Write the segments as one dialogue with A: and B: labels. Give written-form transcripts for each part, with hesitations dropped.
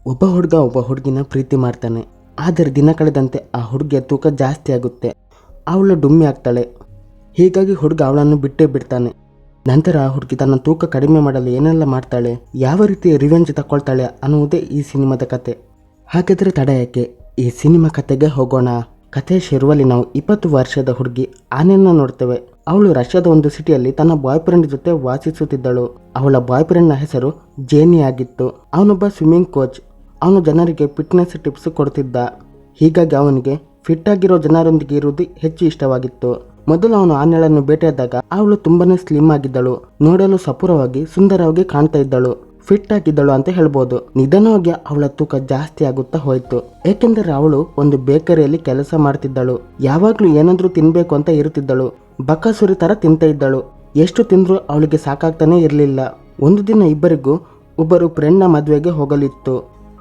A: ಒಬ್ಬ ಹುಡುಗ ಒಬ್ಬ ಹುಡುಗಿನ ಪ್ರೀತಿ ಮಾಡ್ತಾನೆ. ಆದರೆ ದಿನ ಕಳೆದಂತೆ ಆ ಹುಡುಗಿಯ ತೂಕ ಜಾಸ್ತಿ ಆಗುತ್ತೆ. ಅವಳು ಡುಮ್ಮಿ ಆಗ್ತಾಳೆ. ಹೀಗಾಗಿ ಹುಡುಗ ಅವಳನ್ನು ಬಿಟ್ಟೇ ಬಿಡ್ತಾನೆ. ನಂತರ ಆ ಹುಡುಗಿ ತನ್ನ ತೂಕ ಕಡಿಮೆ ಮಾಡಲು ಏನೆಲ್ಲ ಮಾಡ್ತಾಳೆ, ಯಾವ ರೀತಿ ರಿವೆಂಜ್ ತಗೊಳ್ತಾಳೆ ಅನ್ನುವುದೇ ಈ ಸಿನಿಮಾದ ಕತೆ. ಹಾಗಾದರೆ ತಡ ಯಾಕೆ, ಈ ಸಿನಿಮಾ ಕತೆಗೆ ಹೋಗೋಣ. ಕಥೆಯ ಶುರುವಲ್ಲಿ ನಾವು 20 ವರ್ಷದ ಹುಡುಗಿ ಆನೆಯನ್ನು ನೋಡ್ತೇವೆ. ಅವಳು ರಷ್ಯಾದ ಒಂದು ಸಿಟಿಯಲ್ಲಿ ತನ್ನ ಬಾಯ್ ಫ್ರೆಂಡ್ ಜೊತೆ ವಾಸಿಸುತ್ತಿದ್ದಳು. ಅವಳ ಬಾಯ್ ಫ್ರೆಂಡ್ನ ಹೆಸರು ಜೇನಿ ಆಗಿತ್ತು. ಅವನೊಬ್ಬ ಸ್ವಿಮ್ಮಿಂಗ್ ಕೋಚ್. ಅವನು ಜನರಿಗೆ ಫಿಟ್ನೆಸ್ ಟಿಪ್ಸ್ ಕೊಡ್ತಿದ್ದ. ಹೀಗಾಗಿ ಅವನಿಗೆ ಫಿಟ್ ಆಗಿರೋ ಜನರೊಂದಿಗೆ ಇರುವುದು ಹೆಚ್ಚು ಇಷ್ಟವಾಗಿತ್ತು. ಮೊದಲು ಅವನು ಆನೆಗಳನ್ನು ಬೇಟೆಯಾದಾಗ ಅವಳು ತುಂಬಾನೇ ಸ್ಲಿಮ್ ಆಗಿದ್ದಳು. ನೋಡಲು ಸಪೂರವಾಗಿ ಸುಂದರವಾಗಿ ಕಾಣ್ತಾ ಇದ್ದಳು. ಫಿಟ್ ಆಗಿದ್ದಳು ಅಂತ ಹೇಳ್ಬೋದು. ನಿಧಾನವಾಗಿ ಅವಳ ತೂಕ ಜಾಸ್ತಿ ಆಗುತ್ತಾ ಹೋಯ್ತು. ಏಕೆಂದರೆ ಅವಳು ಒಂದು ಬೇಕರಿಯಲ್ಲಿ ಕೆಲಸ ಮಾಡ್ತಿದ್ದಳು. ಯಾವಾಗ್ಲೂ ಏನಾದ್ರೂ ತಿನ್ಬೇಕು ಅಂತ ಇರುತ್ತಿದ್ದಳು. ಬಕಾಸುರಿ ತರ ತಿಂತ ಇದ್ದಳು. ಎಷ್ಟು ತಿಂದ್ರೂ ಅವಳಿಗೆ ಸಾಕಾಗ್ತಾನೆ ಇರಲಿಲ್ಲ. ಒಂದು ದಿನ ಇಬ್ಬರಿಗೂ ಒಬ್ಬರು ಫ್ರೆಂಡ್ನ ಮದುವೆಗೆ ಹೋಗಲಿತ್ತು.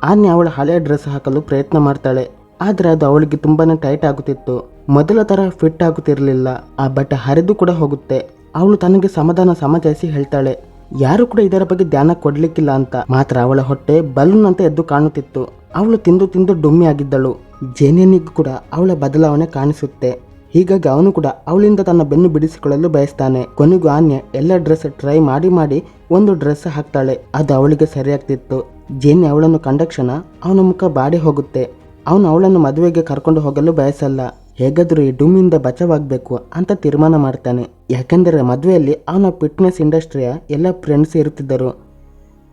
A: ಆನೆ ಅವಳ ಹಳೆಯ ಡ್ರೆಸ್ ಹಾಕಲು ಪ್ರಯತ್ನ ಮಾಡ್ತಾಳೆ. ಆದ್ರೆ ಅದು ಅವಳಿಗೆ ತುಂಬಾನೇ ಟೈಟ್ ಆಗುತ್ತಿತ್ತು. ಮೊದಲ ತರ ಫಿಟ್ ಆಗುತ್ತಿರಲಿಲ್ಲ. ಆ ಬಟ್ಟೆ ಹರಿದು ಕೂಡ ಹೋಗುತ್ತೆ. ಅವಳು ತನಗೆ ಸಮಜಾಯಿಸಿ ಹೇಳ್ತಾಳೆ, ಯಾರು ಕೂಡ ಇದರ ಬಗ್ಗೆ ಧ್ಯಾನ ಕೊಡ್ಲಿಕ್ಕಿಲ್ಲ ಅಂತ. ಮಾತ್ರ ಅವಳ ಹೊಟ್ಟೆ ಬಲೂನ್ ಅಂತ ಎದ್ದು ಕಾಣುತ್ತಿತ್ತು. ಅವಳು ತಿಂದು ತಿಂದು ಡುಮ್ಮಿ ಆಗಿದ್ದಳು. ಜೇನಿಯನಿಗೂ ಕೂಡ ಅವಳ ಬದಲಾವಣೆ ಕಾಣಿಸುತ್ತೆ. ಹೀಗಾಗಿ ಅವನು ಕೂಡ ಅವಳಿಂದ ತನ್ನ ಬೆನ್ನು ಬಿಡಿಸಿಕೊಳ್ಳಲು ಬಯಸ್ತಾನೆ. ಕೊನೆಗೂ ಆನ್ಯ ಎಲ್ಲ ಡ್ರೆಸ್ ಟ್ರೈ ಮಾಡಿ ಒಂದು ಡ್ರೆಸ್ ಹಾಕ್ತಾಳೆ. ಅದು ಅವಳಿಗೆ ಸರಿಯಾಗ್ತಿತ್ತು. ಜೇನಿ ಅವಳನ್ನು ಕಂಡ ಕ್ಷಣ ಅವನ ಮುಖ ಬಾಡಿ ಹೋಗುತ್ತೆ. ಅವನು ಅವಳನ್ನು ಮದುವೆಗೆ ಕರ್ಕೊಂಡು ಹೋಗಲು ಬಯಸಲ್ಲ. ಹೇಗಾದ್ರೂ ಈ ಡುಮ್ಮಿಂದ ಬಚಾವಾಗಬೇಕು ಅಂತ ತೀರ್ಮಾನ ಮಾಡ್ತಾನೆ. ಯಾಕೆಂದರೆ ಮದುವೆಯಲ್ಲಿ ಅವನ ಫಿಟ್ನೆಸ್ ಇಂಡಸ್ಟ್ರಿಯ ಎಲ್ಲ ಫ್ರೆಂಡ್ಸ್ ಇರುತ್ತಿದ್ದರು.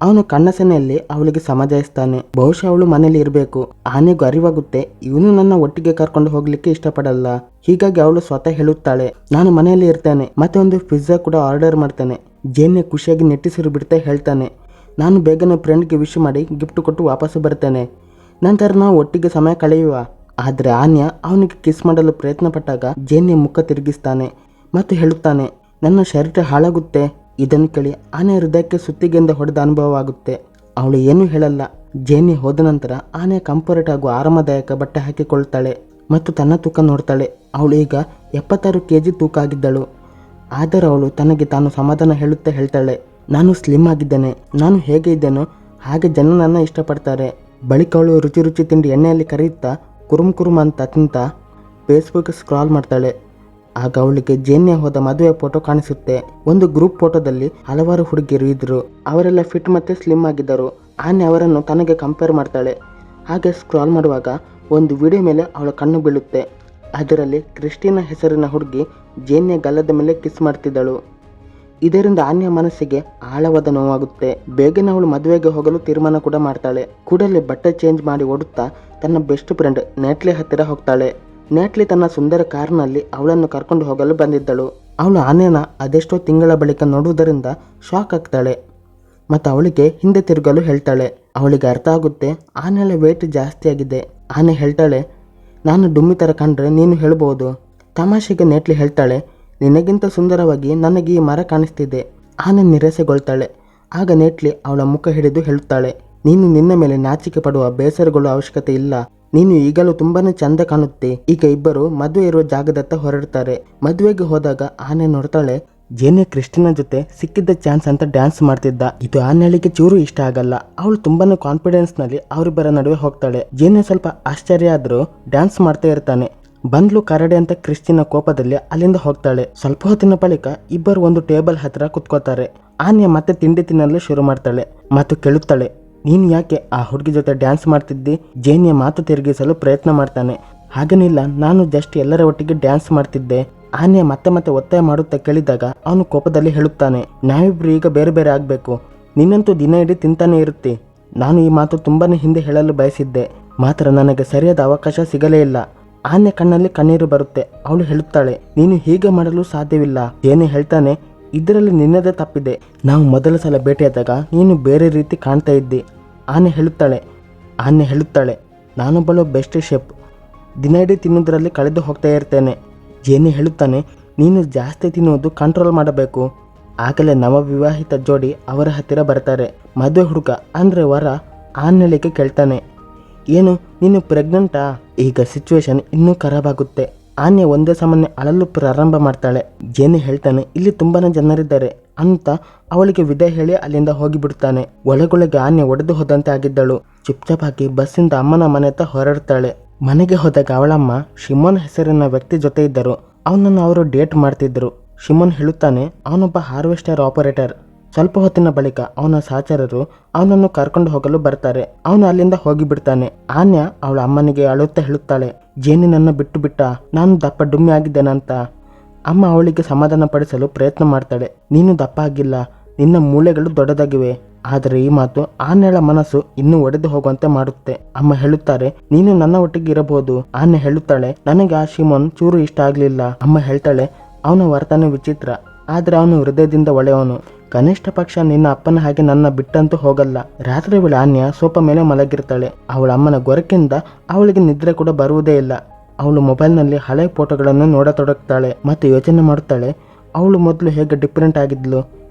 A: ಅವನು ಕಣ್ಣಸನೆಯಲ್ಲಿ ಅವಳಿಗೆ ಸಮಜಾಯಿಸ್ತಾನೆ. ಬಹುಶಃ ಅವಳು ಮನೇಲಿ ಇರಬೇಕು. ಆನೆಗೂ ಅರಿವಾಗುತ್ತೆ, ಇವನು ನನ್ನ ಒಟ್ಟಿಗೆ ಕರ್ಕೊಂಡು ಹೋಗ್ಲಿಕ್ಕೆ ಇಷ್ಟಪಡಲ್ಲ. ಹೀಗಾಗಿ ಅವಳು ಸ್ವತಃ ಹೇಳುತ್ತಾಳೆ, ನಾನು ಮನೆಯಲ್ಲಿ ಇರ್ತೇನೆ. ಮತ್ತೆ ಒಂದು ಪಿಜ್ಜಾ ಕೂಡ ಆರ್ಡರ್ ಮಾಡ್ತಾನೆ. ಜೇನೆ ಖುಷಿಯಾಗಿ ನೆಟ್ಟಿಸಿರು ಬಿಡ್ತಾ ಹೇಳ್ತಾನೆ, ನಾನು ಬೇಗನೆ ಫ್ರೆಂಡ್ಗೆ ವಿಶ್ ಮಾಡಿ ಗಿಫ್ಟ್ ಕೊಟ್ಟು ವಾಪಸ್ಸು ಬರ್ತೇನೆ. ನಂತರ ನಾವು ಒಟ್ಟಿಗೆ ಸಮಯ ಕಳೆಯುವ. ಆದ್ರೆ ಆನ್ಯ ಅವನಿಗೆ ಕಿಸ್ ಮಾಡಲು ಪ್ರಯತ್ನ ಪಟ್ಟಾಗ ಜೇನಿಯ ಮುಖ ತಿರುಗಿಸ್ತಾನೆ ಮತ್ತು ಹೇಳುತ್ತಾನೆ, ನನ್ನ ಶರೀರ ಹಾಳಾಗುತ್ತೆ. ಇದನ್ನು ಕೇಳಿ ಆನೆ ಹೃದಯಕ್ಕೆ ಸುತ್ತಿಗೆಯಿಂದ ಹೊಡೆದ ಅನುಭವ ಆಗುತ್ತೆ. ಅವಳು ಏನೂ ಹೇಳಲ್ಲ. ಜೇನಿ ಹೋದ ನಂತರ ಆನೆ ಕಂಫರ್ಟ್ ಹಾಗೂ ಆರಾಮದಾಯಕ ಬಟ್ಟೆ ಹಾಕಿಕೊಳ್ತಾಳೆ ಮತ್ತು ತನ್ನ ತೂಕ ನೋಡ್ತಾಳೆ. ಅವಳು ಈಗ 76 kg ತೂಕ ಆಗಿದ್ದಳು. ಆದರೆ ಅವಳು ತನಗೆ ತಾನು ಸಮಾಧಾನ ಹೇಳುತ್ತಾ ಹೇಳ್ತಾಳೆ, ನಾನು ಸ್ಲಿಮ್ ಆಗಿದ್ದೇನೆ. ನಾನು ಹೇಗೆ ಇದ್ದೇನೋ ಹಾಗೆ ಜನ ನನ್ನ ಇಷ್ಟಪಡ್ತಾರೆ. ಬಳಿಕ ಅವಳು ರುಚಿ ತಿಂಡಿ ಎಣ್ಣೆಯಲ್ಲಿ ಕರೆಯುತ್ತಾ ಕುರುಮ್ ಅಂತ ತಿಂತ ಫೇಸ್ಬುಕ್ ಸ್ಕ್ರಾಲ್ ಮಾಡ್ತಾಳೆ. ಆಗ ಅವಳಿಗೆ ಜೇನಿಯ ಹೋದ ಮದುವೆ ಫೋಟೋ ಕಾಣಿಸುತ್ತೆ. ಒಂದು ಗ್ರೂಪ್ ಫೋಟೋದಲ್ಲಿ ಹಲವಾರು ಹುಡುಗಿಯರು ಇದ್ರು. ಅವರೆಲ್ಲ ಫಿಟ್ ಮತ್ತೆ ಸ್ಲಿಮ್ ಆಗಿದ್ದರು. ಆನೆ ಅವರನ್ನು ತನಗೆ ಕಂಪೇರ್ ಮಾಡ್ತಾಳೆ. ಹಾಗೆ ಸ್ಕ್ರಾಲ್ ಮಾಡುವಾಗ ಒಂದು ವಿಡಿಯೋ ಮೇಲೆ ಅವಳ ಕಣ್ಣು ಬೀಳುತ್ತೆ. ಅದರಲ್ಲಿ ಕ್ರಿಸ್ಟಿನಾ ಹೆಸರಿನ ಹುಡುಗಿ ಜೇನಿಯ ಗಲ್ಲದ ಮೇಲೆ ಕಿಸ್ ಮಾಡ್ತಿದ್ದಳು. ಇದರಿಂದ ಆನ್ಯ ಮನಸ್ಸಿಗೆ ಆಳವಾದ ನೋವಾಗುತ್ತೆ. ಬೇಗನೆ ಅವಳು ಮದುವೆಗೆ ಹೋಗಲು ತೀರ್ಮಾನ ಕೂಡ ಮಾಡ್ತಾಳೆ. ಕೂಡಲೇ ಬಟ್ಟೆ ಚೇಂಜ್ ಮಾಡಿ ಓಡುತ್ತಾ ತನ್ನ ಬೆಸ್ಟ್ ಫ್ರೆಂಡ್ ನೇಟ್ಲಿ ಹತ್ತಿರ ಹೋಗ್ತಾಳೆ. ನೇಟ್ಲಿ ತನ್ನ ಸುಂದರ ಕಾರ್ನಲ್ಲಿ ಅವಳನ್ನು ಕರ್ಕೊಂಡು ಹೋಗಲು ಬಂದಿದ್ದಳು. ಅವಳು ಆನೆನ ಅದೆಷ್ಟೋ ತಿಂಗಳ ಬಳಿಕ ನೋಡುವುದರಿಂದ ಶಾಕ್ ಆಗ್ತಾಳೆ ಮತ್ತು ಅವಳಿಗೆ ಹಿಂದೆ ತಿರುಗಲು ಹೇಳ್ತಾಳೆ. ಅವಳಿಗೆ ಅರ್ಥ ಆಗುತ್ತೆ, ಆನೆಯ ವೇಟ್ ಜಾಸ್ತಿ ಆಗಿದೆ. ಆನೆ ಹೇಳ್ತಾಳೆ, ನಾನು ಡುಮ್ಮಿ ಥರ ಕಂಡ್ರೆ ನೀನು ಹೇಳ್ಬೋದು. ತಮಾಷೆಗೆ ನೇಟ್ಲಿ ಹೇಳ್ತಾಳೆ, ನಿನಗಿಂತ ಸುಂದರವಾಗಿ ನನಗೆ ಈ ಮರ ಕಾಣಿಸ್ತಿದೆ. ಆನೆ ನಿರಾಸೆಗೊಳ್ತಾಳೆ. ಆಗ ನೇಟ್ಲಿ ಅವಳ ಮುಖ ಹಿಡಿದು ಹೇಳುತ್ತಾಳೆ, ನೀನು ನಿನ್ನ ಮೇಲೆ ನಾಚಿಕೆ ಪಡುವ ಬೇಸರಗೊಳ್ಳುವ ಅವಶ್ಯಕತೆ ಇಲ್ಲ. ನೀನು ಈಗಲೂ ತುಂಬಾನೇ ಚಂದ ಕಾಣುತ್ತೆ. ಈಗ ಇಬ್ಬರು ಮದುವೆ ಇರುವ ಜಾಗದತ್ತ ಹೊರಡ್ತಾರೆ. ಮದುವೆಗೆ ಹೋದಾಗ ಆನೆ ನೋಡ್ತಾಳೆ, ಜೇನೆ ಕ್ರಿಸ್ಟಿನಾ ಜೊತೆ ಸಿಕ್ಕಿದ್ದ ಚಾನ್ಸ್ ಅಂತ ಡ್ಯಾನ್ಸ್ ಮಾಡ್ತಿದ್ದ. ಇದು ಆನೆಳಿಗೆ ಚೂರು ಇಷ್ಟ ಆಗಲ್ಲ. ಅವಳು ತುಂಬಾನೇ ಕಾನ್ಫಿಡೆನ್ಸ್ ನಲ್ಲಿ ಅವರಿಬ್ಬರ ನಡುವೆ ಹೋಗ್ತಾಳೆ. ಜೇನೆ ಸ್ವಲ್ಪ ಆಶ್ಚರ್ಯ ಆದ್ರೂ ಡ್ಯಾನ್ಸ್ ಮಾಡ್ತಾ ಇರ್ತಾನೆ. ಬಂದ್ಲು ಕರಡೆ ಅಂತ ಕ್ರಿಸ್ಟಿನಾ ಕೋಪದಲ್ಲಿ ಅಲ್ಲಿಂದ ಹೋಗ್ತಾಳೆ. ಸ್ವಲ್ಪ ಹೊತ್ತಿನ ಬಳಿಕ ಇಬ್ಬರು ಒಂದು ಟೇಬಲ್ ಹತ್ರ ಕುತ್ಕೋತಾರೆ. ಆನ್ಯ ಮತ್ತೆ ತಿಂಡಿ ತಿನ್ನಲು ಶುರು ಮಾಡ್ತಾಳೆ ಮತ್ತು ಕೇಳುತ್ತಾಳೆ, ನೀನು ಯಾಕೆ ಆ ಹುಡುಗಿ ಜೊತೆ ಡ್ಯಾನ್ಸ್ ಮಾಡ್ತಿದ್ದಿ? ಜೇನಿಯ ಮಾತು ತಿರುಗಿಸಲು ಪ್ರಯತ್ನ ಮಾಡ್ತಾನೆ. ಹಾಗೇನಿಲ್ಲ, ನಾನು ಜಸ್ಟ್ ಎಲ್ಲರ ಒಟ್ಟಿಗೆ ಡ್ಯಾನ್ಸ್ ಮಾಡ್ತಿದ್ದೆ. ಆನ್ಯ ಮತ್ತೆ ಒತ್ತಾಯ ಮಾಡುತ್ತಾ ಕೇಳಿದಾಗ ಅವನು ಕೋಪದಲ್ಲಿ ಹೇಳುತ್ತಾನೆ, ನಾವಿಬ್ರು ಈಗ ಬೇರೆ ಬೇರೆ ಆಗ್ಬೇಕು. ನಿನ್ನಂತೂ ದಿನ ಇಡೀ ತಿಂತಾನೆ ಇರುತ್ತೆ. ನಾನು ಈ ಮಾತು ತುಂಬಾನೇ ಹಿಂದೆ ಹೇಳಲು ಬಯಸಿದ್ದೆ, ಮಾತ್ರ ನನಗೆ ಸರಿಯಾದ ಅವಕಾಶ ಸಿಗಲೇ ಇಲ್ಲ. ಆನೆ ಕಣ್ಣಲ್ಲಿ ಕಣ್ಣೀರು ಬರುತ್ತೆ. ಅವಳು ಹೇಳುತ್ತಾಳೆ, ನೀನು ಹೀಗೆ ಮಾಡಲು ಸಾಧ್ಯವಿಲ್ಲ. ಜೇನೆ ಹೇಳ್ತಾನೆ, ಇದರಲ್ಲಿ ನಿನ್ನದೇ ತಪ್ಪಿದೆ. ನಾವು ಮೊದಲ ಸಲ ಭೇಟಿಯಾದಾಗ ನೀನು ಬೇರೆ ರೀತಿ ಕಾಣ್ತಾ ಇದ್ದಿ. ಆನೆ ಹೇಳುತ್ತಾಳೆ, ನಾನೊಬ್ಬಳು ಬೆಸ್ಟ್ ಶೆಫ್. ದಿನ ಇಡೀ ತಿನ್ನೋದ್ರಲ್ಲಿ ಕಳೆದು ಹೋಗ್ತಾ ಇರ್ತೇನೆ. ಜೇನೆ ಹೇಳುತ್ತಾನೆ, ನೀನು ಜಾಸ್ತಿ ತಿನ್ನುವುದು ಕಂಟ್ರೋಲ್ ಮಾಡಬೇಕು. ಆಗಲೇ ನವವಿವಾಹಿತ ಜೋಡಿ ಅವರ ಹತ್ತಿರ ಬರ್ತಾರೆ. ಮದುವೆ ಹುಡುಗ ಅಂದರೆ ವರ ಆನೆಳಿಗೆ ಕೇಳ್ತಾನೆ, ಏನು ನೀನು ಪ್ರೆಗ್ನೆಂಟಾ? ಈಗ ಸಿಚುವೇಶನ್ ಇನ್ನೂ ಖರಾಬ್ ಆಗುತ್ತೆ. ಆನೆ ಒಂದೇ ಸಮನೆ ಅಳಲು ಪ್ರಾರಂಭ ಮಾಡ್ತಾಳೆ. ಜೇನಿ ಹೇಳ್ತಾನೆ, ಇಲ್ಲಿ ತುಂಬಾನೇ ಜನರಿದ್ದಾರೆ. ಅಂತ ಅವಳಿಗೆ ವಿದಾಯ ಹೇಳಿ ಅಲ್ಲಿಂದ ಹೋಗಿಬಿಡ್ತಾನೆ. ಒಳಗೊಳಗೆ ಆನೆ ಒಡೆದು ಹೋದಂತೆ ಆಗಿದ್ದಳು. ಚುಪ್ಚಾಪಾಗಿ ಬಸ್ಸಿಂದ ಅಮ್ಮನ ಮನೆತ ಹೊರಡ್ತಾಳೆ. ಮನೆಗೆ ಹೋದಾಗ ಅವಳಮ್ಮ ಶಿಮೋನ್ ಹೆಸರಿನ ವ್ಯಕ್ತಿ ಜೊತೆ ಇದ್ದರು. ಅವನನ್ನು ಅವರು ಡೇಟ್ ಮಾಡ್ತಿದ್ರು. ಶಿಮೋನ್ ಹೇಳುತ್ತಾನೆ ಅವನೊಬ್ಬ ಹಾರ್ವೆಸ್ಟರ್ ಆಪರೇಟರ್. ಸ್ವಲ್ಪ ಹೊತ್ತಿನ ಬಳಿಕ ಅವನ ಸಹಚರರು ಅವನನ್ನು ಕರ್ಕೊಂಡು ಹೋಗಲು ಬರ್ತಾರೆ. ಅವನು ಅಲ್ಲಿಂದ ಹೋಗಿಬಿಡ್ತಾನೆ. ಆನ್ಯ ಅವಳ ಅಮ್ಮನಿಗೆ ಅಳುತ್ತಾ ಹೇಳುತ್ತಾಳೆ, ಜೇನಿ ನನ್ನ ಬಿಟ್ಟು ಬಿಟ್ಟ, ನಾನು ದಪ್ಪ ಡುಮ್ಮಿ ಆಗಿದ್ದೇನಂತ. ಅಮ್ಮ ಅವಳಿಗೆ ಸಮಾಧಾನ ಪಡಿಸಲು ಪ್ರಯತ್ನ ಮಾಡ್ತಾಳೆ. ನೀನು ದಪ್ಪ ಆಗಿಲ್ಲ, ನಿನ್ನ ಮೂಳೆಗಳು ದೊಡ್ಡದಾಗಿವೆ. ಆದರೆ ಈ ಮಾತು ಆನೆಯ ಮನಸ್ಸು ಇನ್ನೂ ಒಡೆದು ಹೋಗುವಂತೆ ಮಾಡುತ್ತೆ. ಅಮ್ಮ ಹೇಳುತ್ತಾರೆ, ನೀನು ನನ್ನ ಒಟ್ಟಿಗೆ ಇರಬಹುದು. ಆನೆ ಹೇಳುತ್ತಾಳೆ, ನನಗೆ ಆ ಶಿಮೋನ್ ಚೂರು ಇಷ್ಟ ಆಗ್ಲಿಲ್ಲ. ಅಮ್ಮ ಹೇಳ್ತಾಳೆ, ಅವನ ವರ್ತನೆ ವಿಚಿತ್ರ, ಆದ್ರೆ ಅವನು ಹೃದಯದಿಂದ ಒಳ್ಳೆಯವನು. ಕನಿಷ್ಠ ಪಕ್ಷ ನಿನ್ನ ಅಪ್ಪನ ಹಾಗೆ ನನ್ನ ಬಿಟ್ಟಂತೂ ಹೋಗಲ್ಲ. ರಾತ್ರಿ ವೇಳೆ ಆನ್ಯ ಸೋಫಾ ಮೇಲೆ ಮಲಗಿರ್ತಾಳೆ. ಅವಳ ಅಮ್ಮನ ಗೊರಕಿಂದ ಅವಳಿಗೆ ನಿದ್ರೆ ಕೂಡ ಬರುವುದೇ ಇಲ್ಲ. ಅವಳು ಮೊಬೈಲ್ನಲ್ಲಿ ಹಳೆ ಫೋಟೋಗಳನ್ನು ನೋಡತೊಡಗ್ತಾಳೆ ಮತ್ತು ಯೋಚನೆ ಮಾಡುತ್ತಾಳೆ, ಅವಳು ಮೊದಲು ಹೇಗೆ ಡಿಫ್ರೆಂಟ್ ಆಗಿದ್ಲು.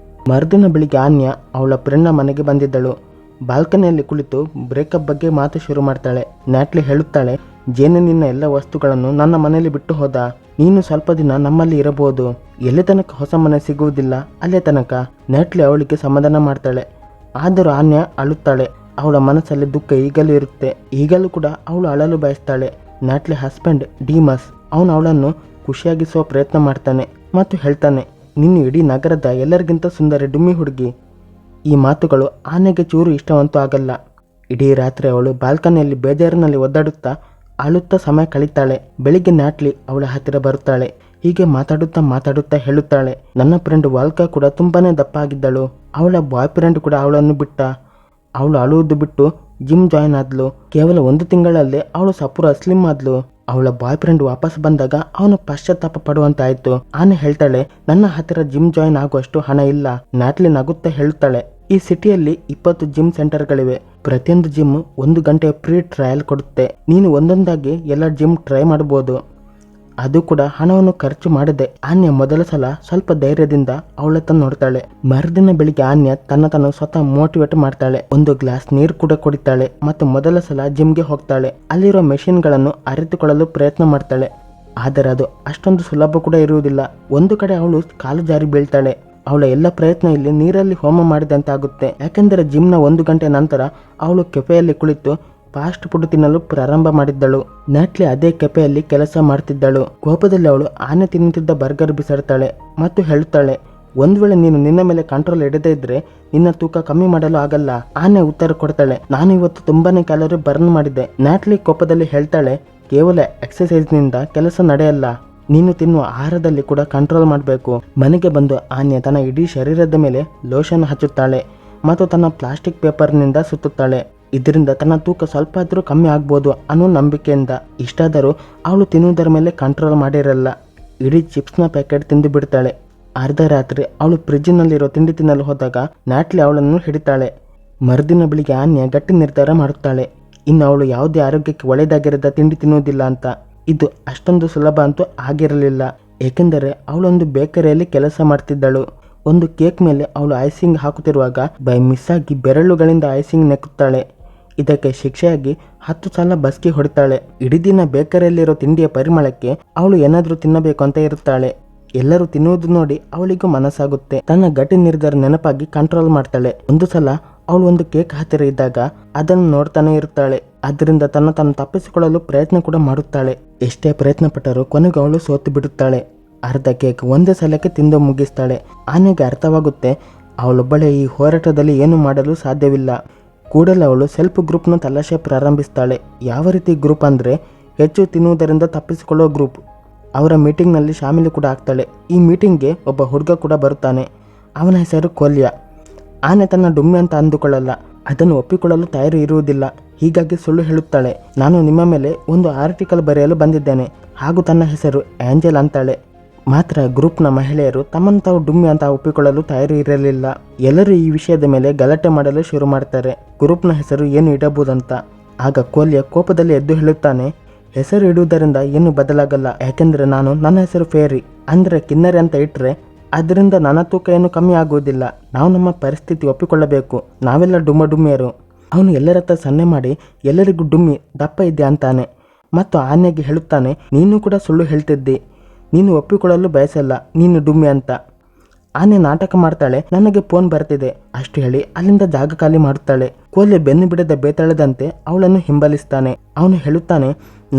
A: ಮರುದಿನ ಬೆಳಿಗ್ಗೆ ಆನ್ಯ ಅವಳ ಫ್ರೆಂಡ್ನ ಮನೆಗೆ ಬಂದಿದ್ದಳು. ಬಾಲ್ಕನಿಯಲ್ಲಿ ಕುಳಿತು ಬ್ರೇಕಪ್ ಬಗ್ಗೆ ಮಾತು ಶುರು ಮಾಡ್ತಾಳೆ. ನ್ಯಾಟ್ಲಿ ಹೇಳುತ್ತಾಳೆ, ಜೇನು ನಿನ್ನ ಎಲ್ಲ ವಸ್ತುಗಳನ್ನು ನನ್ನ ಮನೆಯಲ್ಲಿ ಬಿಟ್ಟು ಹೋದ. ನೀನು ಸ್ವಲ್ಪ ದಿನ ನಮ್ಮಲ್ಲಿ ಇರಬಹುದು. ಎಲ್ಲಿ ತನಕ ಹೊಸ ಮನೆ ಸಿಗುವುದಿಲ್ಲ ಅಲ್ಲೇ ತನಕ. ನ್ಯಾಟ್ಲಿ ಅವಳಿಗೆ ಸಮಾಧಾನ ಮಾಡ್ತಾಳೆ. ಆದರೂ ಆನ್ಯ ಅಳುತ್ತಾಳೆ. ಅವಳ ಮನಸ್ಸಲ್ಲಿ ದುಃಖ ಈಗಲೂ ಇರುತ್ತೆ. ಈಗಲೂ ಕೂಡ ಅವಳು ಅಳಲು ಬಯಸ್ತಾಳೆ. ನ್ಯಾಟ್ಲಿ ಹಸ್ಬೆಂಡ್ ಡಿಮಸ್ ಅವನು ಅವಳನ್ನು ಖುಷಿಯಾಗಿಸುವ ಪ್ರಯತ್ನ ಮಾಡ್ತಾನೆ ಮತ್ತು ಹೇಳ್ತಾನೆ, ನೀನು ಇಡೀ ನಗರದ ಎಲ್ಲರಿಗಿಂತ ಸುಂದರ ಡುಮ್ಮಿ ಹುಡುಗಿ. ಈ ಮಾತುಗಳು ಆನೆಗೆ ಚೂರು ಇಷ್ಟವಂತೂ ಆಗಲ್ಲ. ಇಡೀ ರಾತ್ರಿ ಅವಳು ಬಾಲ್ಕನಿಯಲ್ಲಿ ಬೇಜಾರಿನಲ್ಲಿ ಒದ್ದಾಡುತ್ತಾ ಅಳುತ್ತಾ ಸಮಯ ಕಳೀತಾಳೆ. ಬೆಳಿಗ್ಗೆ ನ್ಯಾಟ್ಲಿ ಅವಳ ಹತ್ತಿರ ಬರುತ್ತಾಳೆ. ಹೀಗೆ ಮಾತಾಡುತ್ತಾ ಹೇಳುತ್ತಾಳೆ, ನನ್ನ ಫ್ರೆಂಡ್ ವಾಲ್ಕಾ ಕೂಡ ತುಂಬಾನೇ ದಪ್ಪ ಆಗಿದ್ದಳು. ಅವಳ ಬಾಯ್ ಫ್ರೆಂಡ್ ಕೂಡ ಅವಳನ್ನು ಬಿಟ್ಟ. ಅವಳು ಅಳುವುದು ಬಿಟ್ಟು ಜಿಮ್ ಜಾಯಿನ್ ಆದ್ಲು. ಕೇವಲ 1 ತಿಂಗಳಲ್ಲೇ ಅವಳು ಸಪೂರ ಸ್ಲಿಮ್ ಆದ್ಲು. ಅವಳ ಬಾಯ್ ಫ್ರೆಂಡ್ ವಾಪಸ್ ಬಂದಾಗ ಅವನು ಪಶ್ಚಾತ್ತಾಪ ಪಡುವಂತಾಯ್ತು. ಆನೆ ಹೇಳ್ತಾಳೆ, ನನ್ನ ಹತ್ತಿರ ಜಿಮ್ ಜಾಯಿನ್ ಆಗುವಷ್ಟು ಹಣ ಇಲ್ಲ. ನ್ಯಾಟ್ಲಿ ನಗುತ್ತಾ ಹೇಳುತ್ತಾಳೆ, ಈ ಸಿಟಿಯಲ್ಲಿ 20 ಜಿಮ್ ಸೆಂಟರ್ಗಳಿವೆ. ಪ್ರತಿಯೊಂದು ಜಿಮ್ 1 ಗಂಟೆ ಫ್ರೀ ಟ್ರಯಲ್ ಕೊಡುತ್ತೆ. ನೀನು ಒಂದೊಂದಾಗಿ ಎಲ್ಲ ಜಿಮ್ ಟ್ರೈ ಮಾಡಬಹುದು, ಅದು ಕೂಡ ಹಣವನ್ನು ಖರ್ಚು ಮಾಡದೆ. ಆನ್ಯ ಮೊದಲ ಸಲ ಸ್ವಲ್ಪ ಧೈರ್ಯದಿಂದ ಅವಳತ್ತ ನೋಡ್ತಾಳೆ. ಮರುದಿನ ಬೆಳಿಗ್ಗೆ ಆನ್ಯ ತನ್ನ ಸ್ವತಃ ಮೋಟಿವೇಟ್ ಮಾಡ್ತಾಳೆ. 1 ಗ್ಲಾಸ್ ನೀರು ಕೂಡ ಕುಡಿತಾಳೆ ಮತ್ತು ಮೊದಲ ಸಲ ಜಿಮ್ಗೆ ಹೋಗ್ತಾಳೆ. ಅಲ್ಲಿರೋ ಮೆಷಿನ್ಗಳನ್ನು ಅರಿತುಕೊಳ್ಳಲು ಪ್ರಯತ್ನ ಮಾಡ್ತಾಳೆ. ಆದರೆ ಅದು ಅಷ್ಟೊಂದು ಸುಲಭ ಕೂಡ ಇರುವುದಿಲ್ಲ. ಒಂದು ಕಡೆ ಅವಳು ಕಾಲು ಜಾರಿ ಬೀಳ್ತಾಳೆ. ಅವಳ ಎಲ್ಲ ಪ್ರಯತ್ನ ಇಲ್ಲಿ ನೀರಲ್ಲಿ ಹೋಮ ಮಾಡಿದಂತೆ ಆಗುತ್ತೆ. ಯಾಕೆಂದರೆ ಜಿಮ್ನ 1 ಗಂಟೆ ನಂತರ ಅವಳು ಕೆಫೆಯಲ್ಲಿ ಕುಳಿತು ಫಾಸ್ಟ್ ಫುಡ್ ತಿನ್ನಲು ಪ್ರಾರಂಭ ಮಾಡಿದ್ದಳು. ನ್ಯಾಟ್ಲಿ ಅದೇ ಕೆಫೆಯಲ್ಲಿ ಕೆಲಸ ಮಾಡ್ತಿದ್ದಳು. ಕೋಪದಲ್ಲಿ ಅವಳು ಆನೆ ತಿನ್ನುತ್ತಿದ್ದ ಬರ್ಗರ್ ಬಿಸಾಡ್ತಾಳೆ ಮತ್ತು ಹೇಳುತ್ತಾಳೆ, ಒಂದ್ ವೇಳೆ ನೀನು ನಿನ್ನ ಮೇಲೆ ಕಂಟ್ರೋಲ್ ಹಿಡದೇ ಇದ್ರೆ ನಿನ್ನ ತೂಕ ಕಮ್ಮಿ ಮಾಡಲು ಆಗಲ್ಲ. ಆನೆ ಉತ್ತರ ಕೊಡ್ತಾಳೆ, ನಾನು ಇವತ್ತು ತುಂಬಾನೇ ಕ್ಯಾಲೋರಿ ಬರ್ನ್ ಮಾಡಿದ್ದೆ. ನ್ಯಾಟ್ಲಿ ಕೋಪದಲ್ಲಿ ಹೇಳ್ತಾಳೆ, ಕೇವಲ ಎಕ್ಸರ್ಸೈಸ್ ನಿಂದ ಕೆಲಸ ನಡೆಯಲ್ಲ, ನೀನು ತಿನ್ನುವ ಆಹಾರದಲ್ಲಿ ಕೂಡ ಕಂಟ್ರೋಲ್ ಮಾಡಬೇಕು. ಮನೆಗೆ ಬಂದು ಆನ್ಯ ತನ್ನ ಇಡೀ ಶರೀರದ ಮೇಲೆ ಲೋಷನ್ ಹಚ್ಚುತ್ತಾಳೆ ಮತ್ತು ತನ್ನ ಪ್ಲಾಸ್ಟಿಕ್ ಪೇಪರ್ನಿಂದ ಸುತ್ತುತ್ತಾಳೆ. ಇದರಿಂದ ತನ್ನ ತೂಕ ಸ್ವಲ್ಪ ಆದರೂ ಕಮ್ಮಿ ಆಗ್ಬೋದು ಅನ್ನೋ ನಂಬಿಕೆಯಿಂದ. ಇಷ್ಟಾದರೂ ಅವಳು ತಿನ್ನುವುದರ ಮೇಲೆ ಕಂಟ್ರೋಲ್ ಮಾಡಿರಲ್ಲ. ಇಡೀ ಚಿಪ್ಸ್ನ ಪ್ಯಾಕೆಟ್ ತಿಂದು ಬಿಡ್ತಾಳೆ. ಅರ್ಧ ರಾತ್ರಿ ಅವಳು ಫ್ರಿಜ್ಜಿನಲ್ಲಿರೋ ತಿಂಡಿ ತಿನ್ನಲು ಹೋದಾಗ ನ್ಯಾಟ್ಲಿ ಅವಳನ್ನು ಹಿಡಿತಾಳೆ. ಮರುದಿನ ಬೆಳಿಗ್ಗೆ ಆನ್ಯ ಗಟ್ಟಿ ನಿರ್ಧಾರ ಮಾಡುತ್ತಾಳೆ, ಇನ್ನು ಅವಳು ಯಾವುದೇ ಆರೋಗ್ಯಕ್ಕೆ ಒಳ್ಳೆಯದಾಗಿರದ ತಿಂಡಿ ತಿನ್ನುವುದಿಲ್ಲ ಅಂತ. ಇದು ಅಷ್ಟೊಂದು ಸುಲಭ ಅಂತೂ ಆಗಿರಲಿಲ್ಲ. ಏಕೆಂದರೆ ಅವಳೊಂದು ಬೇಕರಿಯಲ್ಲಿ ಕೆಲಸ ಮಾಡ್ತಿದ್ದಳು. ಒಂದು ಕೇಕ್ ಮೇಲೆ ಅವಳು ಐಸಿಂಗ್ ಹಾಕುತ್ತಿರುವಾಗ ಬೈ ಮಿಸ್ ಆಗಿ ಬೆರಳುಗಳಿಂದ ಐಸಿಂಗ್ ನೆಕ್ಕುತ್ತಾಳೆ. ಇದಕ್ಕೆ ಶಿಕ್ಷೆಯಾಗಿ 10 ಸಲ ಬಸ್ಕಿ ಹೊಡಿತಾಳೆ. ಇಡೀ ದಿನ ಬೇಕರಿಯಲ್ಲಿರೋ ತಿಂಡಿಯ ಪರಿಮಳಕ್ಕೆ ಅವಳು ಏನಾದರೂ ತಿನ್ನಬೇಕು ಅಂತ ಇರುತ್ತಾಳೆ. ಎಲ್ಲರೂ ತಿನ್ನುವುದು ನೋಡಿ ಅವಳಿಗೂ ಮನಸ್ಸಾಗುತ್ತೆ. ತನ್ನ ಗಟ್ಟಿ ನಿರ್ಧಾರ ನೆನಪಾಗಿ ಕಂಟ್ರೋಲ್ ಮಾಡ್ತಾಳೆ. ಒಂದು ಸಲ ಅವಳು ಒಂದು ಕೇಕ್ ಹತ್ತಿರ ಇದ್ದಾಗ ಅದನ್ನು ನೋಡ್ತಾನೆ ಇರುತ್ತಾಳೆ. ಅದರಿಂದ ತನ್ನ ತಪ್ಪಿಸಿಕೊಳ್ಳಲು ಪ್ರಯತ್ನ ಕೂಡ ಮಾಡುತ್ತಾಳೆ. ಎಷ್ಟೇ ಪ್ರಯತ್ನ ಪಟ್ಟರೂ ಕೊನೆಗೆ ಅವಳು ಸೋತು ಬಿಡುತ್ತಾಳೆ. ಅರ್ಧ ಕೇಕ್ ಒಂದೇ ಸಲಕ್ಕೆ ತಿಂದು ಮುಗಿಸ್ತಾಳೆ. ಆನೆಗೆ ಅರ್ಥವಾಗುತ್ತೆ, ಅವಳೊಬ್ಬಳೇ ಈ ಹೋರಾಟದಲ್ಲಿ ಏನು ಮಾಡಲು ಸಾಧ್ಯವಿಲ್ಲ. ಕೂಡಲೇ ಅವಳು ಸೆಲ್ಫ್ ಗ್ರೂಪ್ನ ತಲಾಶೆ ಪ್ರಾರಂಭಿಸ್ತಾಳೆ. ಯಾವ ರೀತಿ ಗ್ರೂಪ್ ಅಂದರೆ ಹೆಚ್ಚು ತಿನ್ನುವುದರಿಂದ ತಪ್ಪಿಸಿಕೊಳ್ಳೋ ಗ್ರೂಪ್. ಅವರ ಮೀಟಿಂಗ್ನಲ್ಲಿ ಶಾಮೀಲು ಕೂಡ ಆಗ್ತಾಳೆ. ಈ ಮೀಟಿಂಗ್ಗೆ ಒಬ್ಬ ಹುಡುಗ ಕೂಡ ಬರುತ್ತಾನೆ. ಅವನ ಹೆಸರು ಕೊಲ್ಯ. ಆನೆ ತನ್ನ ಡುಮ್ಮಿ ಅಂತ ಅಂದುಕೊಳ್ಳಲ್ಲ, ಅದನ್ನು ಒಪ್ಪಿಕೊಳ್ಳಲು ತಯಾರಿ ಇರುವುದಿಲ್ಲ. ಹೀಗಾಗಿ ಸುಳ್ಳು ಹೇಳುತ್ತಾಳೆ, ನಾನು ನಿಮ್ಮ ಮೇಲೆ ಒಂದು ಆರ್ಟಿಕಲ್ ಬರೆಯಲು ಬಂದಿದ್ದೇನೆ, ಹಾಗೂ ತನ್ನ ಹೆಸರು ಆಂಜೆಲ್ ಅಂತಾಳೆ. ಮಾತ್ರ ಗ್ರೂಪ್ನ ಮಹಿಳೆಯರು ತಮ್ಮನ್ನು ತಾವು ಡುಮ್ಮಿ ಅಂತ ಒಪ್ಪಿಕೊಳ್ಳಲು ತಯಾರಿ ಇರಲಿಲ್ಲ. ಎಲ್ಲರೂ ಈ ವಿಷಯದ ಮೇಲೆ ಗಲಾಟೆ ಮಾಡಲು ಶುರು ಮಾಡ್ತಾರೆ, ಗ್ರೂಪ್ನ ಹೆಸರು ಏನು ಇಡಬಹುದಂತ. ಆಗ ಕೊಲ್ಯ ಕೋಪದಲ್ಲಿ ಎದ್ದು ಹೇಳುತ್ತಾನೆ, ಹೆಸರು ಇಡುವುದರಿಂದ ಏನು ಬದಲಾಗಲ್ಲ. ಯಾಕೆಂದರೆ ನಾನು ನನ್ನ ಹೆಸರು ಫೇರಿ ಅಂದರೆ ಕಿನ್ನರಿ ಅಂತ ಇಟ್ಟರೆ ಅದರಿಂದ ನನ್ನ ತೂಕ ಏನು ಕಮ್ಮಿ ಆಗುವುದಿಲ್ಲ. ನಾವು ನಮ್ಮ ಪರಿಸ್ಥಿತಿ ಒಪ್ಪಿಕೊಳ್ಳಬೇಕು. ನಾವೆಲ್ಲ ಡುಮ್ಮಿಯರು. ಅವನು ಎಲ್ಲರ ಹತ್ರ ಸನ್ನೆ ಮಾಡಿ ಎಲ್ಲರಿಗೂ ಡುಮ್ಮಿ ದಪ್ಪ ಇದ್ದೆ ಅಂತಾನೆ ಮತ್ತು ಆನೆಗೆ ಹೇಳುತ್ತಾನೆ, ನೀನು ಕೂಡ ಸುಳ್ಳು ಹೇಳ್ತಿದ್ದಿ, ನೀನು ಒಪ್ಪಿಕೊಳ್ಳಲು ಬಯಸಲ್ಲ, ನೀನು ಡುಮ್ಮಿ ಅಂತ. ಆನೆ ನಾಟಕ ಮಾಡ್ತಾಳೆ, ನನಗೆ ಫೋನ್ ಬರ್ತಿದೆ ಅಷ್ಟು ಹೇಳಿ ಅಲ್ಲಿಂದ ಜಾಗ ಖಾಲಿ ಮಾಡುತ್ತಾಳೆ. ಕೋಲೆ ಬೆನ್ನು ಬಿಡದ ಬೇತಾಳದಂತೆ ಅವಳನ್ನು ಹಿಂಬಲಿಸ್ತಾನೆ. ಅವನು ಹೇಳುತ್ತಾನೆ,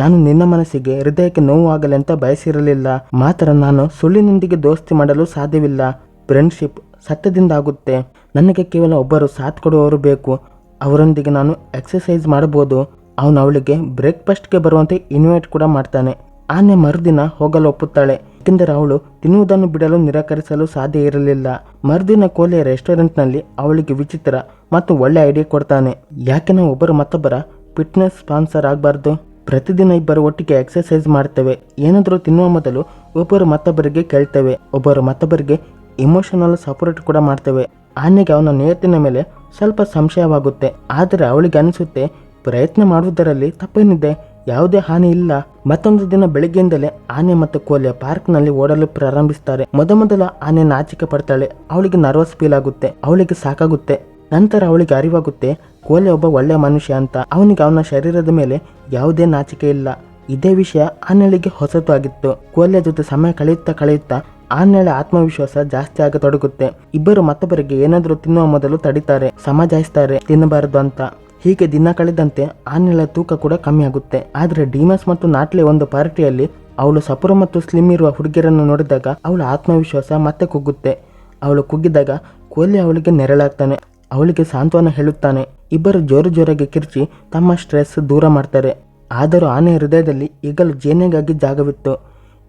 A: ನಾನು ನಿನ್ನ ಮನಸ್ಸಿಗೆ ಹೃದಯಕ್ಕೆ ನೋವು ಆಗಲಿ ಅಂತ ಬಯಸಿರಲಿಲ್ಲ. ಮಾತ್ರ ನಾನು ಸುಳ್ಳಿನೊಂದಿಗೆ ದೋಸ್ತಿ ಮಾಡಲು ಸಾಧ್ಯವಿಲ್ಲ. ಫ್ರೆಂಡ್ಶಿಪ್ ಸತ್ಯದಿಂದ ಆಗುತ್ತೆ. ನನಗೆ ಕೇವಲ ಒಬ್ಬರು ಸಾಥ್ ಕೊಡುವವರು ಬೇಕು. ಅವರೊಂದಿಗೆ ನಾನು ಎಕ್ಸರ್ಸೈಸ್ ಮಾಡಬಹುದು. ಅವನು ಅವಳಿಗೆ ಬ್ರೇಕ್ಫಾಸ್ಟ್ಗೆ ಬರುವಂತೆ ಇನ್ವೈಟ್ ಕೂಡ ಮಾಡ್ತಾನೆ. ಆನೆ ಮರುದಿನ ಹೋಗಲು ಒಪ್ಪುತ್ತಾಳೆ, ಏಕೆಂದರೆ ಅವಳು ತಿನ್ನುವುದನ್ನು ಬಿಡಲು ನಿರಾಕರಿಸಲು ಸಾಧ್ಯ ಇರಲಿಲ್ಲ. ಮರುದಿನ ಕೋಲೆ ರೆಸ್ಟೋರೆಂಟ್ನಲ್ಲಿ ಅವಳಿಗೆ ವಿಚಿತ್ರ ಮತ್ತು ಒಳ್ಳೆ ಐಡಿಯಾ ಕೊಡ್ತಾನೆ. ಯಾಕೆ ನಾವು ಒಬ್ಬರು ಮತ್ತೊಬ್ಬರ ಫಿಟ್ನೆಸ್ ಸ್ಪಾನ್ಸರ್ ಆಗಬಾರ್ದು? ಪ್ರತಿದಿನ ಇಬ್ಬರು ಒಟ್ಟಿಗೆ ಎಕ್ಸರ್ಸೈಸ್ ಮಾಡ್ತೇವೆ. ಏನಾದರೂ ತಿನ್ನುವ ಮೊದಲು ಒಬ್ಬರು ಮತ್ತೊಬ್ಬರಿಗೆ ಕೇಳ್ತೇವೆ. ಒಬ್ಬರು ಮತ್ತೊಬ್ಬರಿಗೆ ಇಮೋಷನಲ್ ಸಪೋರ್ಟ್ ಕೂಡ ಮಾಡ್ತೇವೆ. ಆನೆಗೆ ಅವನ ನಿಯತ್ತಿನ ಮೇಲೆ ಸ್ವಲ್ಪ ಸಂಶಯವಾಗುತ್ತೆ. ಆದರೆ ಅವಳಿಗೆ ಅನಿಸುತ್ತೆ, ಪ್ರಯತ್ನ ಮಾಡುವುದರಲ್ಲಿ ತಪ್ಪೇನಿದೆ, ಯಾವುದೇ ಹಾನಿ ಇಲ್ಲ. ಮತ್ತೊಂದು ದಿನ ಬೆಳಿಗ್ಗೆಯಿಂದಲೇ ಆನೆ ಮತ್ತು ಕೋಲೆ ಪಾರ್ಕ್ನಲ್ಲಿ ಓಡಲು ಪ್ರಾರಂಭಿಸ್ತಾರೆ. ಮೊದಲ ಆನೆ ನಾಚಿಕೆ ಪಡ್ತಾಳೆ. ಅವಳಿಗೆ ನರ್ವಸ್ ಫೀಲ್ ಆಗುತ್ತೆ. ಅವಳಿಗೆ ಸಾಕಾಗುತ್ತೆ. ನಂತರ ಅವಳಿಗೆ ಅರಿವಾಗುತ್ತೆ, ಕೋಲೆ ಒಬ್ಬ ಒಳ್ಳೆಯ ಮನುಷ್ಯ ಅಂತ. ಅವನಿಗೆ ಅವನ ಶರೀರದ ಮೇಲೆ ಯಾವುದೇ ನಾಚಿಕೆ ಇಲ್ಲ. ಇದೇ ವಿಷಯ ಆನೆಳಿಗೆ ಹೊಸತು ಆಗಿತ್ತು. ಕೋಲೆಯ ಜೊತೆ ಸಮಯ ಕಳೆಯುತ್ತಾ ಆನೆಳ ಆತ್ಮವಿಶ್ವಾಸ ಜಾಸ್ತಿ ಆಗತೊಡಗುತ್ತೆ. ಇಬ್ಬರು ಮತ್ತೊಬ್ಬರಿಗೆ ಏನಾದರೂ ತಿನ್ನುವ ಮೊದಲು ತಡಿತಾರೆ, ಸಮಜಾಯಿಸ್ತಾರೆ ತಿನ್ನಬಾರದು ಅಂತ. ಹೀಗೆ ದಿನ ಕಳೆದಂತೆ ಆನೆಳ ತೂಕ ಕೂಡ ಕಮ್ಮಿ ಆಗುತ್ತೆ. ಆದ್ರೆ ಡಿಮಸ್ ಮತ್ತು ನಾಟ್ಲೆ ಒಂದು ಪಾರ್ಟಿಯಲ್ಲಿ ಅವಳು ಸಪುರ ಮತ್ತು ಸ್ಲಿಮ್ ಇರುವ ಹುಡುಗಿಯರನ್ನು ನೋಡಿದಾಗ ಅವಳ ಆತ್ಮವಿಶ್ವಾಸ ಮತ್ತೆ ಕುಗ್ಗುತ್ತೆ. ಅವಳು ಕುಗ್ಗಿದಾಗ ಕೋಲೆ ಅವಳಿಗೆ ನೆರಳಾಗ್ತಾನೆ. ಅವಳಿಗೆ ಸಾಂತ್ವನ ಹೇಳುತ್ತಾನೆ. ಇಬ್ಬರು ಜೋರಾಗಿ ಕಿರ್ಚಿ ತಮ್ಮ ಸ್ಟ್ರೆಸ್ ದೂರ ಮಾಡ್ತಾರೆ. ಆದರೂ ಆನೆ ಹೃದಯದಲ್ಲಿ ಈಗಲೂ ಜೇನೆಗಾಗಿ ಜಾಗವಿತ್ತು.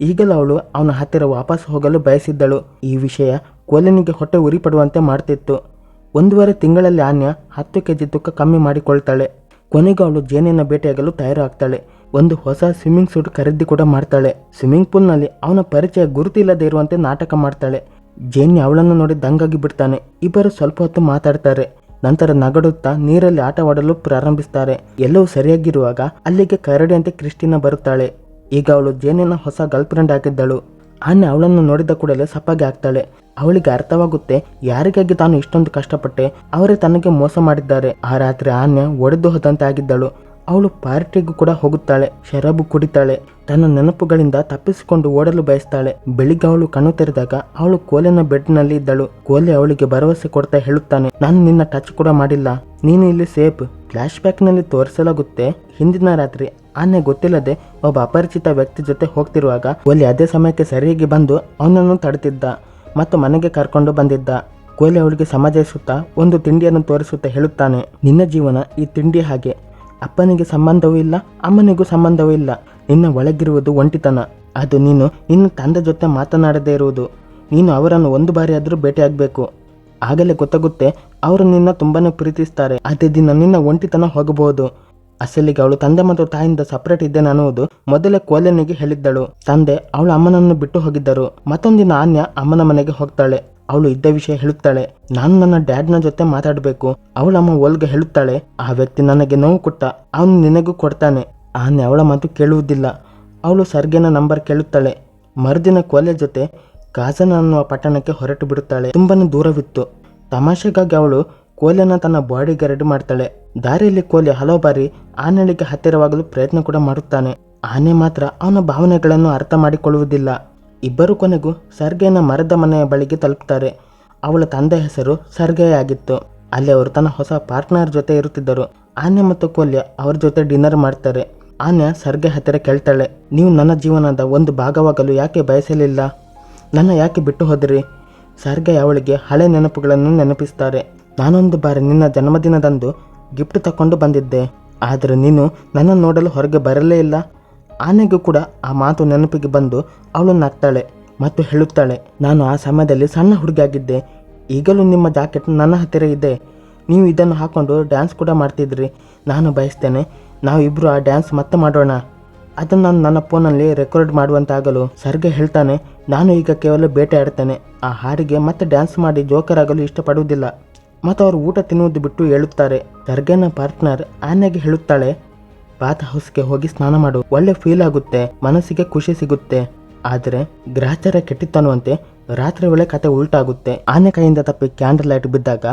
A: ಈಗಲೂ ಅವಳು ಅವನ ಹತ್ತಿರ ವಾಪಸ್ ಹೋಗಲು ಬಯಸಿದ್ದಳು. ಈ ವಿಷಯ ಕೋಲೆನಿಗೆ ಹೊಟ್ಟೆ ಉರಿ ಪಡುವಂತೆ ಮಾಡ್ತಿತ್ತು. 1.5 ತಿಂಗಳಲ್ಲಿ ಆನ್ಯ 10 kg ತೂಕ ಕಮ್ಮಿ ಮಾಡಿಕೊಳ್ತಾಳೆ. ಕೊನೆಗೂ ಅವಳು ಜೇನಿನ ಭೇಟಿಯಾಗಲು ತಯಾರಾಗ್ತಾಳೆ. ಒಂದು ಹೊಸ ಸ್ವಿಮ್ಮಿಂಗ್ ಸೂಟ್ ಖರೀದಿ ಕೂಡ ಮಾಡ್ತಾಳೆ. ಸ್ವಿಮ್ಮಿಂಗ್ ಪೂಲ್ನಲ್ಲಿ ಅವನ ಪರಿಚಯ ಗುರುತಿಲ್ಲದೆ ಇರುವಂತೆ ನಾಟಕ ಮಾಡ್ತಾಳೆ. ಜೇನಿ ಅವಳನ್ನು ನೋಡಿ ದಂಗಾಗಿ ಬಿಡ್ತಾನೆ. ಇಬ್ಬರು ಸ್ವಲ್ಪ ಹೊತ್ತು ಮಾತಾಡ್ತಾರೆ. ನಂತರ ನಗಡುತ್ತಾ ನೀರಲ್ಲಿ ಆಟವಾಡಲು ಪ್ರಾರಂಭಿಸ್ತಾರೆ. ಎಲ್ಲವೂ ಸರಿಯಾಗಿರುವಾಗ ಅಲ್ಲಿಗೆ ಕರಡಿಯಂತೆ ಕ್ರಿಸ್ಟಿನಾ ಬರುತ್ತಾಳೆ. ಈಗ ಅವಳು ಜೇನಿನ ಹೊಸ ಗರ್ಲ್ ಫ್ರೆಂಡ್ ಆಗಿದ್ದಳು. ಆನೆ ಅವಳನ್ನು ನೋಡಿದ ಕೂಡಲೇ ಸಪ್ಪಾಗಿ ಆಗ್ತಾಳೆ. ಅವಳಿಗೆ ಅರ್ಥವಾಗುತ್ತೆ, ಯಾರಿಗಾಗಿ ತಾನು ಇಷ್ಟೊಂದು ಕಷ್ಟಪಟ್ಟೆ, ಅವರೇ ತನಗೆ ಮೋಸ ಮಾಡಿದ್ದಾರೆ. ಆ ರಾತ್ರಿ ಆನೆ ಒಡೆದು ಹೋದಂತೆ ಆಗಿದ್ದಳು. ಅವಳು ಪಾರ್ಟಿಗೂ ಕೂಡ ಹೋಗುತ್ತಾಳೆ, ಶರಾಬು ಕುಡಿತಾಳೆ, ತನ್ನ ನೆನಪುಗಳಿಂದ ತಪ್ಪಿಸಿಕೊಂಡು ಓಡಲು ಬಯಸ್ತಾಳೆ. ಬೆಳಿಗ್ಗೆ ಅವಳು ಕಣ್ಣು ತೆರೆದಾಗ ಅವಳು ಕೋಲೆನ ಬೆಡ್ನಲ್ಲಿ ಇದ್ದಳು. ಕೋಲೆ ಅವಳಿಗೆ ಭರವಸೆ ಕೊಡ್ತಾ ಹೇಳುತ್ತಾನೆ, ನಾನು ನಿನ್ನ ಟಚ್ ಕೂಡ ಮಾಡಿಲ್ಲ, ನೀನು ಇಲ್ಲಿ ಸೇಫ್. ಫ್ಲಾಶ್ ಬ್ಯಾಕ್ ನಲ್ಲಿ ತೋರಿಸಲಾಗುತ್ತೆ, ಹಿಂದಿನ ರಾತ್ರಿ ಆನೆ ಗೊತ್ತಿಲ್ಲದೆ ಒಬ್ಬ ಅಪರಿಚಿತ ವ್ಯಕ್ತಿ ಜೊತೆ ಹೋಗ್ತಿರುವಾಗ ಕೋಲೆ ಅದೇ ಸಮಯಕ್ಕೆ ಸರಿಯಾಗಿ ಬಂದು ಅವನನ್ನು ತಡೆದಿದ್ದ ಮತ್ತು ಮನೆಗೆ ಕರ್ಕೊಂಡು ಬಂದಿದ್ದ. ಕೋಲೆ ಅವಳಿಗೆ ಸಮಜಾಯಿಸುತ್ತಾ ಒಂದು ತಿಂಡಿಯನ್ನು ತೋರಿಸುತ್ತಾ ಹೇಳುತ್ತಾನೆ, ನಿನ್ನ ಜೀವನ ಈ ತಿಂಡಿ ಹಾಗೆ. ಅಪ್ಪನಿಗೆ ಸಂಬಂಧವೂ ಇಲ್ಲ, ಅಮ್ಮನಿಗೂ ಸಂಬಂಧವೂ ಇಲ್ಲ. ನಿನ್ನ ಒಳಗಿರುವುದು ಒಂಟಿತನ. ಅದು ನೀನು ನಿನ್ನ ತಂದೆ ಜೊತೆ ಮಾತನಾಡದೇ ಇರುವುದು. ನೀನು ಅವರನ್ನು ಒಂದು ಬಾರಿ ಆದರೂ ಭೇಟಿಯಾಗಬೇಕು. ಆಗಲೇ ಗೊತ್ತಾಗುತ್ತೆ ಅವರು ನಿನ್ನ ತುಂಬಾನೇ ಪ್ರೀತಿಸ್ತಾರೆ. ಅದೇ ದಿನ ನಿನ್ನ ಒಂಟಿತನ ಹೋಗಬಹುದು. ಅಸಲಿಗೆ ಅವಳು ತಂದೆ ಮತ್ತು ತಾಯಿಯಿಂದ ಸಪರೇಟ್ ಇದ್ದೇನೆ ಅನ್ನುವುದು ಮೊದಲೇ ಕೋಲೆನಿಗೆ ಹೇಳಿದ್ದಳು. ತಂದೆ ಅವಳ ಅಮ್ಮನನ್ನು ಬಿಟ್ಟು ಹೋಗಿದ್ದರು. ಮತ್ತೊಂದಿನ ಆನ್ಯ ಅಮ್ಮನ ಮನೆಗೆ ಹೋಗ್ತಾಳೆ. ಅವಳು ಇದ್ದ ವಿಷಯ ಹೇಳುತ್ತಾಳೆ. ನಾನು ನನ್ನ ಡ್ಯಾಡ್ನ ಜೊತೆ ಮಾತಾಡಬೇಕು. ಅವಳಮ್ಮ ಓಲ್ಗೆ ಹೇಳುತ್ತಾಳೆ, ಆ ವ್ಯಕ್ತಿ ನನಗೆ ನೋವು ಕೊಟ್ಟ, ಅವನು ನಿನಗೂ ಕೊಡ್ತಾನೆ. ಆನೆ ಅವಳ ಮಾತು ಕೇಳುವುದಿಲ್ಲ. ಅವಳು ಸರ್ಗೆನ ನಂಬರ್ ಕೇಳುತ್ತಾಳೆ. ಮರುದಿನ ಕೋಲೆ ಜೊತೆ ಕಾಜನ್ ಅನ್ನುವ ಪಟ್ಟಣಕ್ಕೆ ಹೊರಟು ಬಿಡುತ್ತಾಳೆ. ತುಂಬಾನೇ ದೂರವಿತ್ತು. ತಮಾಷೆಗಾಗಿ ಅವಳು ಕೋಲೆನ ತನ್ನ ಬಾಡಿ ಗಾರ್ಡ್ ಮಾಡ್ತಾಳೆ. ದಾರಿಯಲ್ಲಿ ಕೋಲೆ ಹಲವು ಬಾರಿ ಆನೆಳಿಗೆ ಹತ್ತಿರವಾಗಲು ಪ್ರಯತ್ನ ಕೂಡ ಮಾಡುತ್ತಾನೆ. ಆನೆ ಮಾತ್ರ ಅವನ ಭಾವನೆಗಳನ್ನು ಅರ್ಥ ಮಾಡಿಕೊಳ್ಳುವುದಿಲ್ಲ. ಇಬ್ಬರು ಕೊನೆಗೂ ಸರ್ಗೆನ ಮರದ ಮನೆಯ ಬಳಿಗೆ ತಲುಪುತ್ತಾರೆ. ಅವಳ ತಂದೆ ಹೆಸರು ಸರ್ಗೆಯ ಆಗಿತ್ತು. ಅಲ್ಲಿ ಅವರು ತನ್ನ ಹೊಸ ಪಾರ್ಟ್ನರ್ ಜೊತೆ ಇರುತ್ತಿದ್ದರು. ಆನೆ ಮತ್ತು ಕೋಲೆ ಅವ್ರ ಜೊತೆ ಡಿನ್ನರ್ ಮಾಡ್ತಾರೆ. ಆನೆ ಸರ್ಗೆ ಹತ್ತಿರ ಕೇಳ್ತಾಳೆ, ನೀವು ನನ್ನ ಜೀವನದ ಒಂದು ಭಾಗವಾಗಲು ಯಾಕೆ ಬಯಸಲಿಲ್ಲ? ನನ್ನ ಯಾಕೆ ಬಿಟ್ಟು ಹೋದ್ರಿ? ಸರ್ಗೆ ಅವಳಿಗೆ ಹಳೆ ನೆನಪುಗಳನ್ನು ನೆನಪಿಸ್ತಾರೆ. ನಾನೊಂದು ಬಾರಿ ನಿನ್ನ ಜನ್ಮದಿನದಂದು ಗಿಫ್ಟ್ ತಕೊಂಡು ಬಂದಿದ್ದೆ, ಆದರೆ ನೀನು ನನ್ನ ನೋಡಲು ಹೊರಗೆ ಬರಲೇ ಇಲ್ಲ. ಆನೆಗೂ ಕೂಡ ಆ ಮಾತು ನೆನಪಿಗೆ ಬಂದು ಅವಳು ನಗ್ತಾಳೆ ಮತ್ತು ಹೇಳುತ್ತಾಳೆ, ನಾನು ಆ ಸಮಯದಲ್ಲಿ ಸಣ್ಣ ಹುಡುಗಿಯಾಗಿದ್ದೆ. ಈಗಲೂ ನಿಮ್ಮ ಜಾಕೆಟ್ ನನ್ನ ಹತ್ತಿರ ಇದೆ. ನೀವು ಇದನ್ನು ಹಾಕೊಂಡು ಡ್ಯಾನ್ಸ್ ಕೂಡ ಮಾಡ್ತಿದ್ರಿ. ನಾನು ಬಯಸ್ತೇನೆ ನಾವಿಬ್ಬರು ಆ ಡ್ಯಾನ್ಸ್ ಮತ್ತೆ ಮಾಡೋಣ. ಅದನ್ನು ನಾನು ನನ್ನ ಫೋನಲ್ಲಿ ರೆಕಾರ್ಡ್ ಮಾಡುವಂತಾಗಲು. ಸರ್ಗೆ ಹೇಳ್ತಾನೆ, ನಾನು ಈಗ ಕೇವಲ ಬೇಟೆ ಆಡ್ತೇನೆ. ಆ ಹಾಡಿಗೆ ಮತ್ತೆ ಡ್ಯಾನ್ಸ್ ಮಾಡಿ ಜೋಕರ್ ಆಗಲು ಇಷ್ಟಪಡುವುದಿಲ್ಲ. ಮತ್ತು ಅವರು ಊಟ ತಿನ್ನುವುದು ಬಿಟ್ಟು ಹೇಳುತ್ತಾರೆ. ಸರ್ಗೆನ ಪಾರ್ಟ್ನರ್ ಆನೆಗೆ ಹೇಳುತ್ತಾಳೆ, ಬಾತ್ ಹೌಸ್ಗೆ ಹೋಗಿ ಸ್ನಾನ ಮಾಡು, ಒಳ್ಳೆ ಫೀಲ್ ಆಗುತ್ತೆ, ಮನಸ್ಸಿಗೆ ಖುಷಿ ಸಿಗುತ್ತೆ. ಆದರೆ ಗ್ರಹಚಾರ ಕೆಟ್ಟಿತ್ತನ್ನುವಂತೆ ರಾತ್ರಿ ವೇಳೆ ಕತೆ ಉಲ್ಟಾಗುತ್ತೆ. ಆನೆ ಕೈಯಿಂದ ತಪ್ಪಿ ಕ್ಯಾಂಡಲ್ ಲೈಟ್ ಬಿದ್ದಾಗ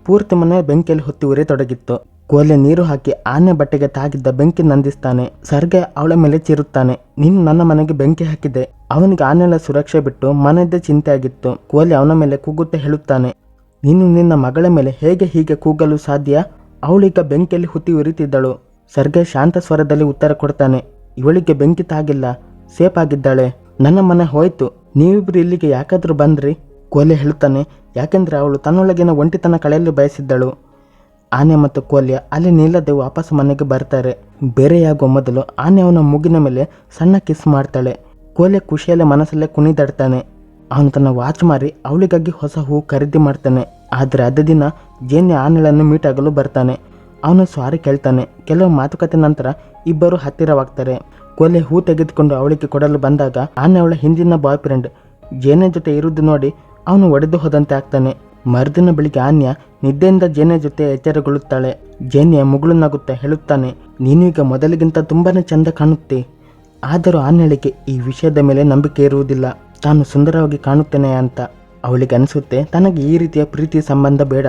A: ಪೂರ್ತಿ ಮನೆ ಬೆಂಕಿಯಲ್ಲಿ ಹೊತ್ತಿ ಉರಿಯತೊಡಗಿತ್ತು. ಕೋಲೆ ನೀರು ಹಾಕಿ ಆನೆ ಬಟ್ಟೆಗೆ ತಾಗಿದ್ದ ಬೆಂಕಿ ನಂದಿಸ್ತಾನೆ. ಸರ್ಗೆ ಅವಳ ಮೇಲೆ ಚಿರುತ್ತಾನೆ. ನೀನು ನನ್ನ ಮನೆಗೆ ಬೆಂಕಿ ಹಾಕಿದೆ. ಅವನಿಗೆ ಆನೆಗಳ ಸುರಕ್ಷೆ ಬಿಟ್ಟು ಮನೆಯದ್ದೇ ಚಿಂತೆ ಆಗಿತ್ತು. ಕೋಲೆ ಅವನ ಮೇಲೆ ಕೂಗುತ್ತಾ ಹೇಳುತ್ತಾನೆ, ನೀನು ನಿನ್ನ ಮಗಳ ಮೇಲೆ ಹೇಗೆ ಹೀಗೆ ಕೂಗಲು ಸಾಧ್ಯ? ಅವಳೀಗ ಬೆಂಕಿಯಲ್ಲಿ ಹುತ್ತಿ ಉರಿತಿದ್ದಳು. ಸರ್ಗೆ ಶಾಂತ ಸ್ವರದಲ್ಲಿ ಉತ್ತರ ಕೊಡ್ತಾನೆ, ಇವಳಿಗೆ ಬೆಂಕಿ ತಾಗಿಲ್ಲ, ಸೇಫ್ ಆಗಿದ್ದಾಳೆ. ನನ್ನ ಮನೆ ಹೋಯ್ತು. ನೀವಿಬ್ರು ಇಲ್ಲಿಗೆ ಯಾಕಾದ್ರೂ ಬಂದ್ರಿ? ಕೋಲೆ ಹೇಳುತ್ತಾನೆ, ಯಾಕೆಂದ್ರೆ ಅವಳು ತನ್ನೊಳಗಿನ ಒಂಟಿತನ ಕಳೆಯಲು ಬಯಸಿದ್ದಳು. ಆನೆ ಮತ್ತು ಕೋಲ್ಯ ಅಲ್ಲಿ ನಿಲ್ಲದೆ ವಾಪಸ್ ಮನೆಗೆ ಬರ್ತಾರೆ. ಬೇರೆಯಾಗುವ ಮೊದಲು ಆನೆ ಅವನ ಮೂಗಿನ ಮೇಲೆ ಸಣ್ಣ ಕಿಸ್ ಮಾಡ್ತಾಳೆ. ಕೋಲೆ ಖುಷಿಯಲ್ಲೇ ಮನಸ್ಸಲ್ಲೇ ಕುಣಿದಾಡ್ತಾನೆ. ಅವನು ತನ್ನ ವಾಚ್ ಮಾರಿ ಅವಳಿಗಾಗಿ ಹೊಸ ಹೂ ಖರೀದಿ ಮಾಡ್ತಾನೆ. ಆದರೆ ಅದೇ ದಿನ ಜೇನಿ ಆನೆಗಳನ್ನು ಮೀಟ್ ಆಗಲು ಬರ್ತಾನೆ. ಅವನು ಸಾರಿ ಕೇಳ್ತಾನೆ. ಕೆಲವು ಮಾತುಕತೆ ನಂತರ ಇಬ್ಬರು ಹತ್ತಿರವಾಗ್ತಾರೆ. ಕೋಲೆ ಹೂ ತೆಗೆದುಕೊಂಡು ಅವಳಿಗೆ ಕೊಡಲು ಬಂದಾಗ ಆನೆ ಅವಳ ಹಿಂದಿನ ಬಾಯ್ ಫ್ರೆಂಡ್ ಜೇನೆ ಜೊತೆ ಇರುವುದು ನೋಡಿ ಅವನು ಒಡೆದು ಹೋದಂತೆ ಆಗ್ತಾನೆ. ಮರುದಿನ ಬೆಳಿಗ್ಗೆ ಆನ್ಯ ನಿದ್ದೆಯಿಂದ ಜೇನೆ ಜೊತೆ ಎಚ್ಚರಗೊಳ್ಳುತ್ತಾಳೆ. ಜೇನಿಯ ಮುಗುಳು ನಗುತ್ತಾ ಹೇಳುತ್ತಾನೆ, ನೀನು ಈಗ ಮೊದಲಿಗಿಂತ ತುಂಬಾನೇ ಚಂದ ಕಾಣುತ್ತೆ. ಆದರೂ ಆನ್ಯಳಿಗೆ ಈ ವಿಷಯದ ಮೇಲೆ ನಂಬಿಕೆ ಇರುವುದಿಲ್ಲ. ತಾನು ಸುಂದರವಾಗಿ ಕಾಣುತ್ತೇನೆ ಅಂತ ಅವಳಿಗೆ ಅನಿಸುತ್ತೆ. ತನಗೆ ಈ ರೀತಿಯ ಪ್ರೀತಿ ಸಂಬಂಧ ಬೇಡ.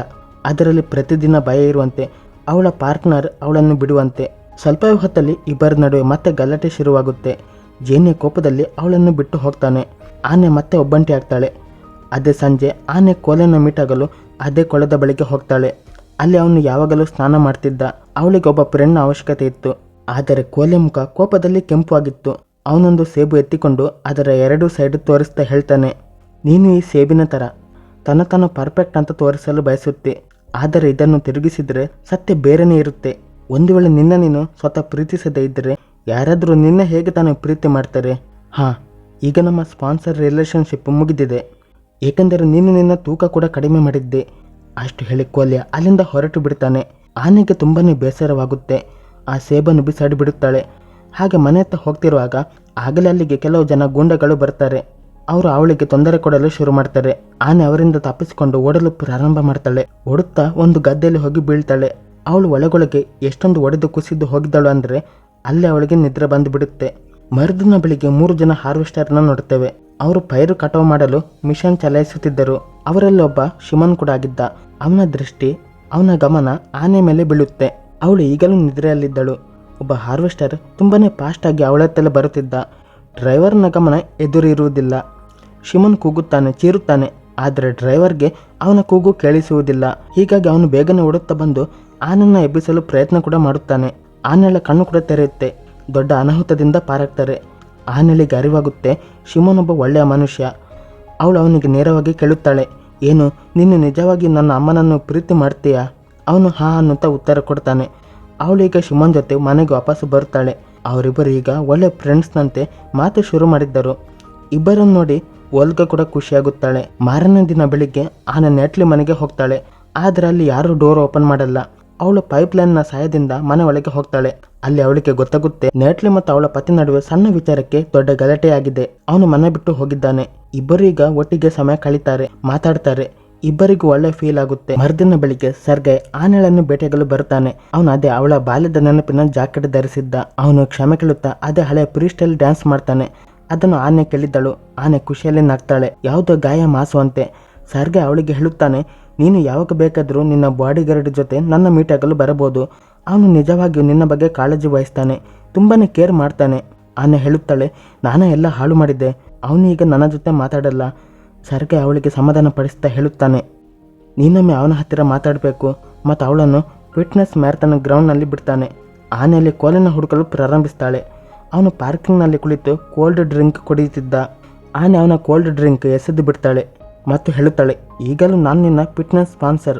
A: ಅದರಲ್ಲಿ ಪ್ರತಿದಿನ ಭಯ ಇರುವಂತೆ, ಅವಳ ಪಾರ್ಟ್ನರ್ ಅವಳನ್ನು ಬಿಡುವಂತೆ. ಸ್ವಲ್ಪ ಹೊತ್ತಲ್ಲಿ ಇಬ್ಬರ ನಡುವೆ ಮತ್ತೆ ಗಲಾಟೆ ಶುರುವಾಗುತ್ತೆ. ಜೇನಿಯ ಕೋಪದಲ್ಲಿ ಅವಳನ್ನು ಬಿಟ್ಟು ಹೋಗ್ತಾನೆ. ಆನೆ ಮತ್ತೆ ಒಬ್ಬಂಟಿ ಆಗ್ತಾಳೆ. ಅದೇ ಸಂಜೆ ಆನೆ ಕೋಲೆನ ಮೀಟಾಗಲು ಅದೇ ಕೊಳದ ಬಳಿಗೆ ಹೋಗ್ತಾಳೆ. ಅಲ್ಲಿ ಅವನು ಯಾವಾಗಲೂ ಸ್ನಾನ ಮಾಡ್ತಿದ್ದ. ಅವಳಿಗೆ ಒಬ್ಬ ಫ್ರೆಂಡ್ನ ಅವಶ್ಯಕತೆ ಇತ್ತು. ಆದರೆ ಕೋಲೆ ಮುಖ ಕೋಪದಲ್ಲಿ ಕೆಂಪು ಆಗಿತ್ತು. ಅವನೊಂದು ಸೇಬು ಎತ್ತಿಕೊಂಡು ಅದರ ಎರಡೂ ಸೈಡ್ ತೋರಿಸ್ತಾ ಹೇಳ್ತಾನೆ, ನೀನು ಈ ಸೇಬಿನ ಥರ ತಾನು ಪರ್ಫೆಕ್ಟ್ ಅಂತ ತೋರಿಸಲು ಬಯಸುತ್ತೆ. ಆದರೆ ಇದನ್ನು ತಿರುಗಿಸಿದರೆ ಸತ್ಯ ಬೇರೆನೇ ಇರುತ್ತೆ. ಒಂದು ವೇಳೆ ನೀನು ಸ್ವತಃ ಪ್ರೀತಿಸದೇ ಇದ್ದರೆ ಯಾರಾದರೂ ನಿನ್ನ ಹೇಗೆ ತಾನು ಪ್ರೀತಿ ಮಾಡ್ತಾರೆ? ಹಾಂ, ಈಗ ನಮ್ಮ ಸ್ಪಾನ್ಸರ್ ರಿಲೇಷನ್ಶಿಪ್ ಮುಗಿದಿದೆ. ಏಕೆಂದರೆ ನೀನು ನಿನ್ನ ತೂಕ ಕೂಡ ಕಡಿಮೆ ಮಾಡಿದ್ದೆ. ಅಷ್ಟು ಹೇಳಿ ಕೋಲ್ಯ ಅಲ್ಲಿಂದ ಹೊರಟು ಬಿಡ್ತಾನೆ. ಆನೆಗೆ ತುಂಬಾ ಬೇಸರವಾಗುತ್ತೆ. ಆ ಸೇಬನ್ನು ಬಿಸಾಡಿ ಬಿಡುತ್ತಾಳೆ. ಹಾಗೆ ಮನೆ ಹತ್ತ ಹೋಗ್ತಿರುವಾಗ ಆಗಲೇ ಅಲ್ಲಿಗೆ ಕೆಲವು ಜನ ಗೂಂಡಗಳು ಬರ್ತಾರೆ. ಅವರು ಅವಳಿಗೆ ತೊಂದರೆ ಕೊಡಲು ಶುರು ಮಾಡ್ತಾರೆ. ಆನೆ ಅವರಿಂದ ತಪ್ಪಿಸಿಕೊಂಡು ಓಡಲು ಪ್ರಾರಂಭ ಮಾಡ್ತಾಳೆ. ಓಡುತ್ತಾ ಒಂದು ಗದ್ದೆಯಲ್ಲಿ ಹೋಗಿ ಬೀಳ್ತಾಳೆ. ಅವಳು ಒಳಗೊಳಗೆ ಎಷ್ಟೊಂದು ಒಡೆದು ಕುಸಿದು ಹೋಗಿದ್ದಳು ಅಂದರೆ ಅಲ್ಲಿ ಅವಳಿಗೆ ನಿದ್ರೆ ಬಂದು ಬಿಡುತ್ತೆ. ಮರುದಿನ ಬೆಳಿಗ್ಗೆ 3 ಜನ ಹಾರ್ವೆಸ್ಟರ್ನ ನೋಡುತ್ತೇವೆ. ಅವರು ಪೈರು ಕಟಾವು ಮಾಡಲು ಮಿಷನ್ ಚಲಾಯಿಸುತ್ತಿದ್ದರು. ಅವರಲ್ಲಿ ಒಬ್ಬ ಶಿಮನ್ ಕೂಡ ಆಗಿದ್ದ. ಅವನ ದೃಷ್ಟಿ, ಅವನ ಗಮನ ಆನೆ ಮೇಲೆ ಬೀಳುತ್ತೆ. ಅವಳು ಈಗಲೂ ನಿದ್ರೆಯಲ್ಲಿದ್ದಳು. ಒಬ್ಬ ಹಾರ್ವೆಸ್ಟರ್ ತುಂಬಾನೇ ಫಾಸ್ಟ್ ಆಗಿ ಅವಳತ್ತಲೇ ಬರುತ್ತಿದ್ದ. ಡ್ರೈವರ್ನ ಗಮನ ಎದುರಿರುವುದಿಲ್ಲ. ಶಿಮನ್ ಕೂಗುತ್ತಾನೆ, ಚೀರುತ್ತಾನೆ. ಆದರೆ ಡ್ರೈವರ್ಗೆ ಅವನ ಕೂಗು ಕೇಳಿಸುವುದಿಲ್ಲ. ಹೀಗಾಗಿ ಅವನು ಬೇಗನೆ ಓಡುತ್ತಾ ಬಂದು ಆನೆಯನ್ನು ಎಬ್ಬಿಸಲು ಪ್ರಯತ್ನ ಕೂಡ ಮಾಡುತ್ತಾನೆ. ಆನೆಗಳ ಕಣ್ಣು ಕೂಡ ತೆರೆಯುತ್ತೆ. ದೊಡ್ಡ ಅನಾಹುತದಿಂದ ಪಾರಾಗ್ತಾರೆ. ಆನೆಳಿಗೆ ಅರಿವಾಗುತ್ತೆ ಶಿಮನ್ ಒಬ್ಬ ಒಳ್ಳೆಯ ಮನುಷ್ಯ. ಅವಳು ಅವನಿಗೆ ನೇರವಾಗಿ ಕೇಳುತ್ತಾಳೆ, ಏನು ನೀನು ನಿಜವಾಗಿ ನನ್ನ ಅಮ್ಮನನ್ನು ಪ್ರೀತಿ ಮಾಡ್ತೀಯಾ? ಅವನು ಹಾ ಅನ್ನುತ್ತಾ ಉತ್ತರ ಕೊಡ್ತಾನೆ. ಅವಳು ಈಗ ಶಿಮನ್ ಜೊತೆ ಮನೆಗೆ ವಾಪಸ್ ಬರುತ್ತಾಳೆ. ಅವರಿಬ್ಬರು ಈಗ ಒಳ್ಳೆ ಫ್ರೆಂಡ್ಸ್ನಂತೆ ಮಾತು ಶುರು ಮಾಡಿದ್ದರು. ಇಬ್ಬರನ್ನು ನೋಡಿ ಓಲ್ಗ ಕೂಡ ಖುಷಿಯಾಗುತ್ತಾಳೆ. ಮಾರನೇ ದಿನ ಬೆಳಿಗ್ಗೆ ಆನೆ ನೆಟ್ಲಿ ಮನೆಗೆ ಹೋಗ್ತಾಳೆ. ಆದರೆ ಅಲ್ಲಿ ಯಾರೂ ಡೋರ್ ಓಪನ್ ಮಾಡಲ್ಲ. ಅವಳು ಪೈಪ್ಲೈನ್ನ ಸಹಾಯದಿಂದ ಮನೆ ಒಳಗೆ ಹೋಗ್ತಾಳೆ. ಅಲ್ಲಿ ಅವಳಿಗೆ ಗೊತ್ತಾಗುತ್ತೆ ನೆಟ್ಲಿ ಮತ್ತು ಅವಳ ಪತಿ ನಡುವೆ ಸಣ್ಣ ವಿಚಾರಕ್ಕೆ ದೊಡ್ಡ ಗಲಾಟೆಯಾಗಿದೆ. ಅವನು ಮನೆ ಬಿಟ್ಟು ಹೋಗಿದ್ದಾನೆ. ಇಬ್ಬರು ಈಗ ಒಟ್ಟಿಗೆ ಸಮಯ ಕಳೀತಾರೆ, ಮಾತಾಡ್ತಾರೆ. ಇಬ್ಬರಿಗೂ ಒಳ್ಳೆ ಫೀಲ್ ಆಗುತ್ತೆ. ಮರುದಿನ ಬೆಳಿಗ್ಗೆ ಸರ್ಗೆ ಆನೆಗಳನ್ನು ಬೇಟೆಗಲು ಬರ್ತಾನೆ. ಅವನು ಅದೇ ಅವಳ ಬಾಲ್ಯದ ನೆನಪಿನ ಜಾಕೆಟ್ ಧರಿಸಿದ್ದ. ಅವನು ಕ್ಷಮೆ ಕೇಳುತ್ತಾ ಅದೇ ಹಳೆ ಫ್ರೀಸ್ಟೈಲ್ ಡ್ಯಾನ್ಸ್ ಮಾಡ್ತಾನೆ. ಅದನ್ನು ಆನೆ ಕೇಳಿದ್ದಳು. ಆನೆ ಖುಷಿಯಲ್ಲಿ ನಗ್ತಾಳೆ. ಯಾವುದೋ ಗಾಯ ಮಾಸುವಂತೆ. ಸರ್ಗೆ ಅವಳಿಗೆ ಹೇಳುತ್ತಾನೆ, ನೀನು ಯಾವಾಗ ಬೇಕಾದರೂ ನಿನ್ನ ಬಾಡಿಗಾರ್ಡ್ ಜೊತೆ ನನ್ನ ಮೀಟಾಗಲು ಬರಬಹುದು. ಅವನು ನಿಜವಾಗಿಯೂ ನಿನ್ನ ಬಗ್ಗೆ ಕಾಳಜಿ ವಹಿಸ್ತಾನೆ, ತುಂಬಾನೇ ಕೇರ್ ಮಾಡ್ತಾನೆ. ಆನೆ ಹೇಳುತ್ತಾಳೆ, ನಾನೇ ಎಲ್ಲ ಹಾಳು ಮಾಡಿದ್ದೆ. ಅವನು ಈಗ ನನ್ನ ಜೊತೆ ಮಾತಾಡಲ್ಲ. ಸರ್ಗೆ ಅವಳಿಗೆ ಸಮಾಧಾನ ಪಡಿಸ್ತಾ ಹೇಳುತ್ತಾನೆ, ನೀನೊಮ್ಮೆ ಅವನ ಹತ್ತಿರ ಮಾತಾಡಬೇಕು. ಮತ್ತು ಅವಳನ್ನು ಫಿಟ್ನೆಸ್ ಮ್ಯಾರಥಾನ್ ಗ್ರೌಂಡ್ನಲ್ಲಿ ಬಿಡ್ತಾನೆ. ಆನೆಯಲ್ಲಿ ಕೋಲನ್ನು ಹುಡುಕಲು ಪ್ರಾರಂಭಿಸ್ತಾಳೆ. ಅವನು ಪಾರ್ಕಿಂಗ್ನಲ್ಲಿ ಕುಳಿತು ಕೋಲ್ಡ್ ಡ್ರಿಂಕ್ ಕುಡಿಯುತ್ತಿದ್ದ. ಆನೆ ಅವನ ಕೋಲ್ಡ್ ಡ್ರಿಂಕ್ ಎಸೆದು ಬಿಡ್ತಾಳೆ ಮತ್ತು ಹೇಳುತ್ತಾಳೆ, ಈಗಲೂ ನಾನು ನಿನ್ನ ಫಿಟ್ನೆಸ್ ಸ್ಪಾನ್ಸರ್,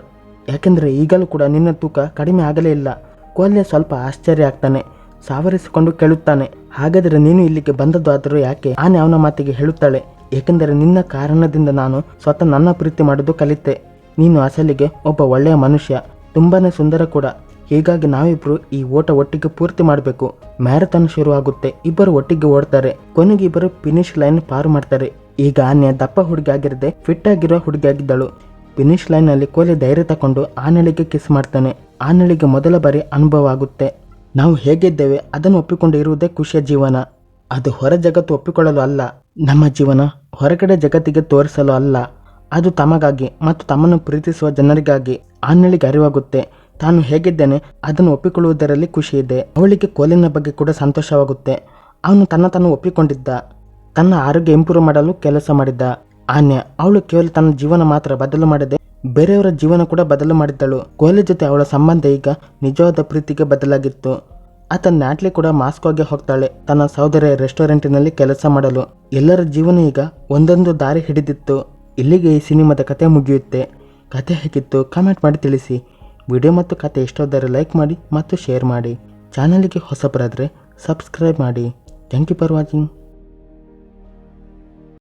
A: ಯಾಕೆಂದರೆ ಈಗಲೂ ಕೂಡ ನಿನ್ನ ತೂಕ ಕಡಿಮೆ ಆಗಲೇ ಇಲ್ಲ. ಕೋಲ್ಯ ಸ್ವಲ್ಪ ಆಶ್ಚರ್ಯ ಆಗ್ತಾನೆ. ಸಾವರಿಸಿಕೊಂಡು ಕೇಳುತ್ತಾನೆ, ಹಾಗಾದರೆ ನೀನು ಇಲ್ಲಿಗೆ ಬಂದದ್ದಾದರೂ ಯಾಕೆ? ಆನೆ ಅವನ ಮಾತಿಗೆ ಹೇಳುತ್ತಾಳೆ, ಏಕೆಂದರೆ ನಿನ್ನ ಕಾರಣದಿಂದ ನಾನು ಸ್ವತಃ ನನ್ನ ಪ್ರೀತಿ ಮಾಡೋದು ಕಲಿತೆ. ನೀನು ಅಸಲಿಗೆ ಒಬ್ಬ ಒಳ್ಳೆಯ ಮನುಷ್ಯ, ತುಂಬಾನೇ ಸುಂದರ ಕೂಡ. ಹೀಗಾಗಿ ನಾವಿಬ್ರು ಈ ಓಟ ಒಟ್ಟಿಗೆ ಪೂರ್ತಿ ಮಾಡಬೇಕು. ಮ್ಯಾರಥಾನ್ ಶುರುವಾಗುತ್ತೆ. ಇಬ್ಬರು ಒಟ್ಟಿಗೆ ಓಡ್ತಾರೆ. ಕೊನೆಗೆ ಇಬ್ಬರು ಫಿನಿಶ್ ಲೈನ್ ಪಾರು ಮಾಡ್ತಾರೆ. ಈಗ ಆನೆ ದಪ್ಪ ಹುಡುಗಿ ಆಗಿರದೆ ಫಿಟ್ ಆಗಿರೋ ಹುಡುಗಿ ಆಗಿದ್ದಳು. ಫಿನಿಶ್ ಲೈನ್ ನಲ್ಲಿ ಕೋಲೆ ಧೈರ್ಯ ತಕೊಂಡು ಆನೆಳಿಗೆ ಕಿಸ್ ಮಾಡ್ತಾನೆ. ಆನೆಳಿಗೆ ಮೊದಲ ಬಾರಿ ಅನುಭವ ಆಗುತ್ತೆ. ನಾವು ಹೇಗಿದ್ದೇವೆ ಅದನ್ನು ಒಪ್ಪಿಕೊಂಡು ಇರುವುದೇ ಖುಷಿಯ ಜೀವನ. ಅದು ಹೊರ ಜಗತ್ತು ಒಪ್ಪಿಕೊಳ್ಳಲು ಅಲ್ಲ. ನಮ್ಮ ಜೀವನ ಹೊರಗಡೆ ಜಗತ್ತಿಗೆ ತೋರಿಸಲು ಅಲ್ಲ. ಅದು ತಮಗಾಗಿ ಮತ್ತು ತಮ್ಮನ್ನು ಪ್ರೀತಿಸುವ ಜನರಿಗಾಗಿ. ಆನ್ಯಳಿಗೆ ಅರಿವಾಗುತ್ತೆ ತಾನು ಹೇಗಿದ್ದೇನೆ ಅದನ್ನು ಒಪ್ಪಿಕೊಳ್ಳುವುದರಲ್ಲಿ ಖುಷಿ ಇದೆ. ಅವಳಿಗೆ ಕೋಲಿನ ಬಗ್ಗೆ ಕೂಡ ಸಂತೋಷವಾಗುತ್ತೆ. ಅವನು ತಾನು ಒಪ್ಪಿಕೊಂಡಿದ್ದ, ತನ್ನ ಆರೋಗ್ಯ ಇಂಪ್ರೂವ್ ಮಾಡಲು ಕೆಲಸ ಮಾಡಿದ್ದ. ಆನ್ಯ ಅವಳು ಕೇವಲ ತನ್ನ ಜೀವನ ಮಾತ್ರ ಬದಲು ಮಾಡದೆ ಬೇರೆಯವರ ಜೀವನ ಕೂಡ ಬದಲು ಮಾಡಿದ್ದಳು. ಕೋಹ್ಲಿ ಜೊತೆ ಅವಳ ಸಂಬಂಧ ಈಗ ನಿಜವಾದ ಪ್ರೀತಿಗೆ ಬದಲಾಗಿತ್ತು. ಆತ ನ್ಯಾಟ್ಲಿ ಕೂಡ ಮಾಸ್ಕೋಗೆ ಹೋಗ್ತಾಳೆ ತನ್ನ ಸಹೋದರಿಯ ರೆಸ್ಟೋರೆಂಟಿನಲ್ಲಿ ಕೆಲಸ ಮಾಡಲು. ಎಲ್ಲರ ಜೀವನ ಈಗ ಒಂದೊಂದು ದಾರಿ ಹಿಡಿದಿತ್ತು. ಇಲ್ಲಿಗೆ ಈ ಸಿನಿಮಾದ ಕತೆ ಮುಗಿಯುತ್ತೆ. ಕತೆ ಹೇಗಿತ್ತು ಕಮೆಂಟ್ ಮಾಡಿ ತಿಳಿಸಿ. ವಿಡಿಯೋ ಮತ್ತು ಕತೆ ಇಷ್ಟವಾದರೆ ಲೈಕ್ ಮಾಡಿ ಮತ್ತು ಶೇರ್ ಮಾಡಿ. ಚಾನಲ್ಗೆ ಹೊಸಬರಾದರೆ ಸಬ್ಸ್ಕ್ರೈಬ್ ಮಾಡಿ. Thank you for watching.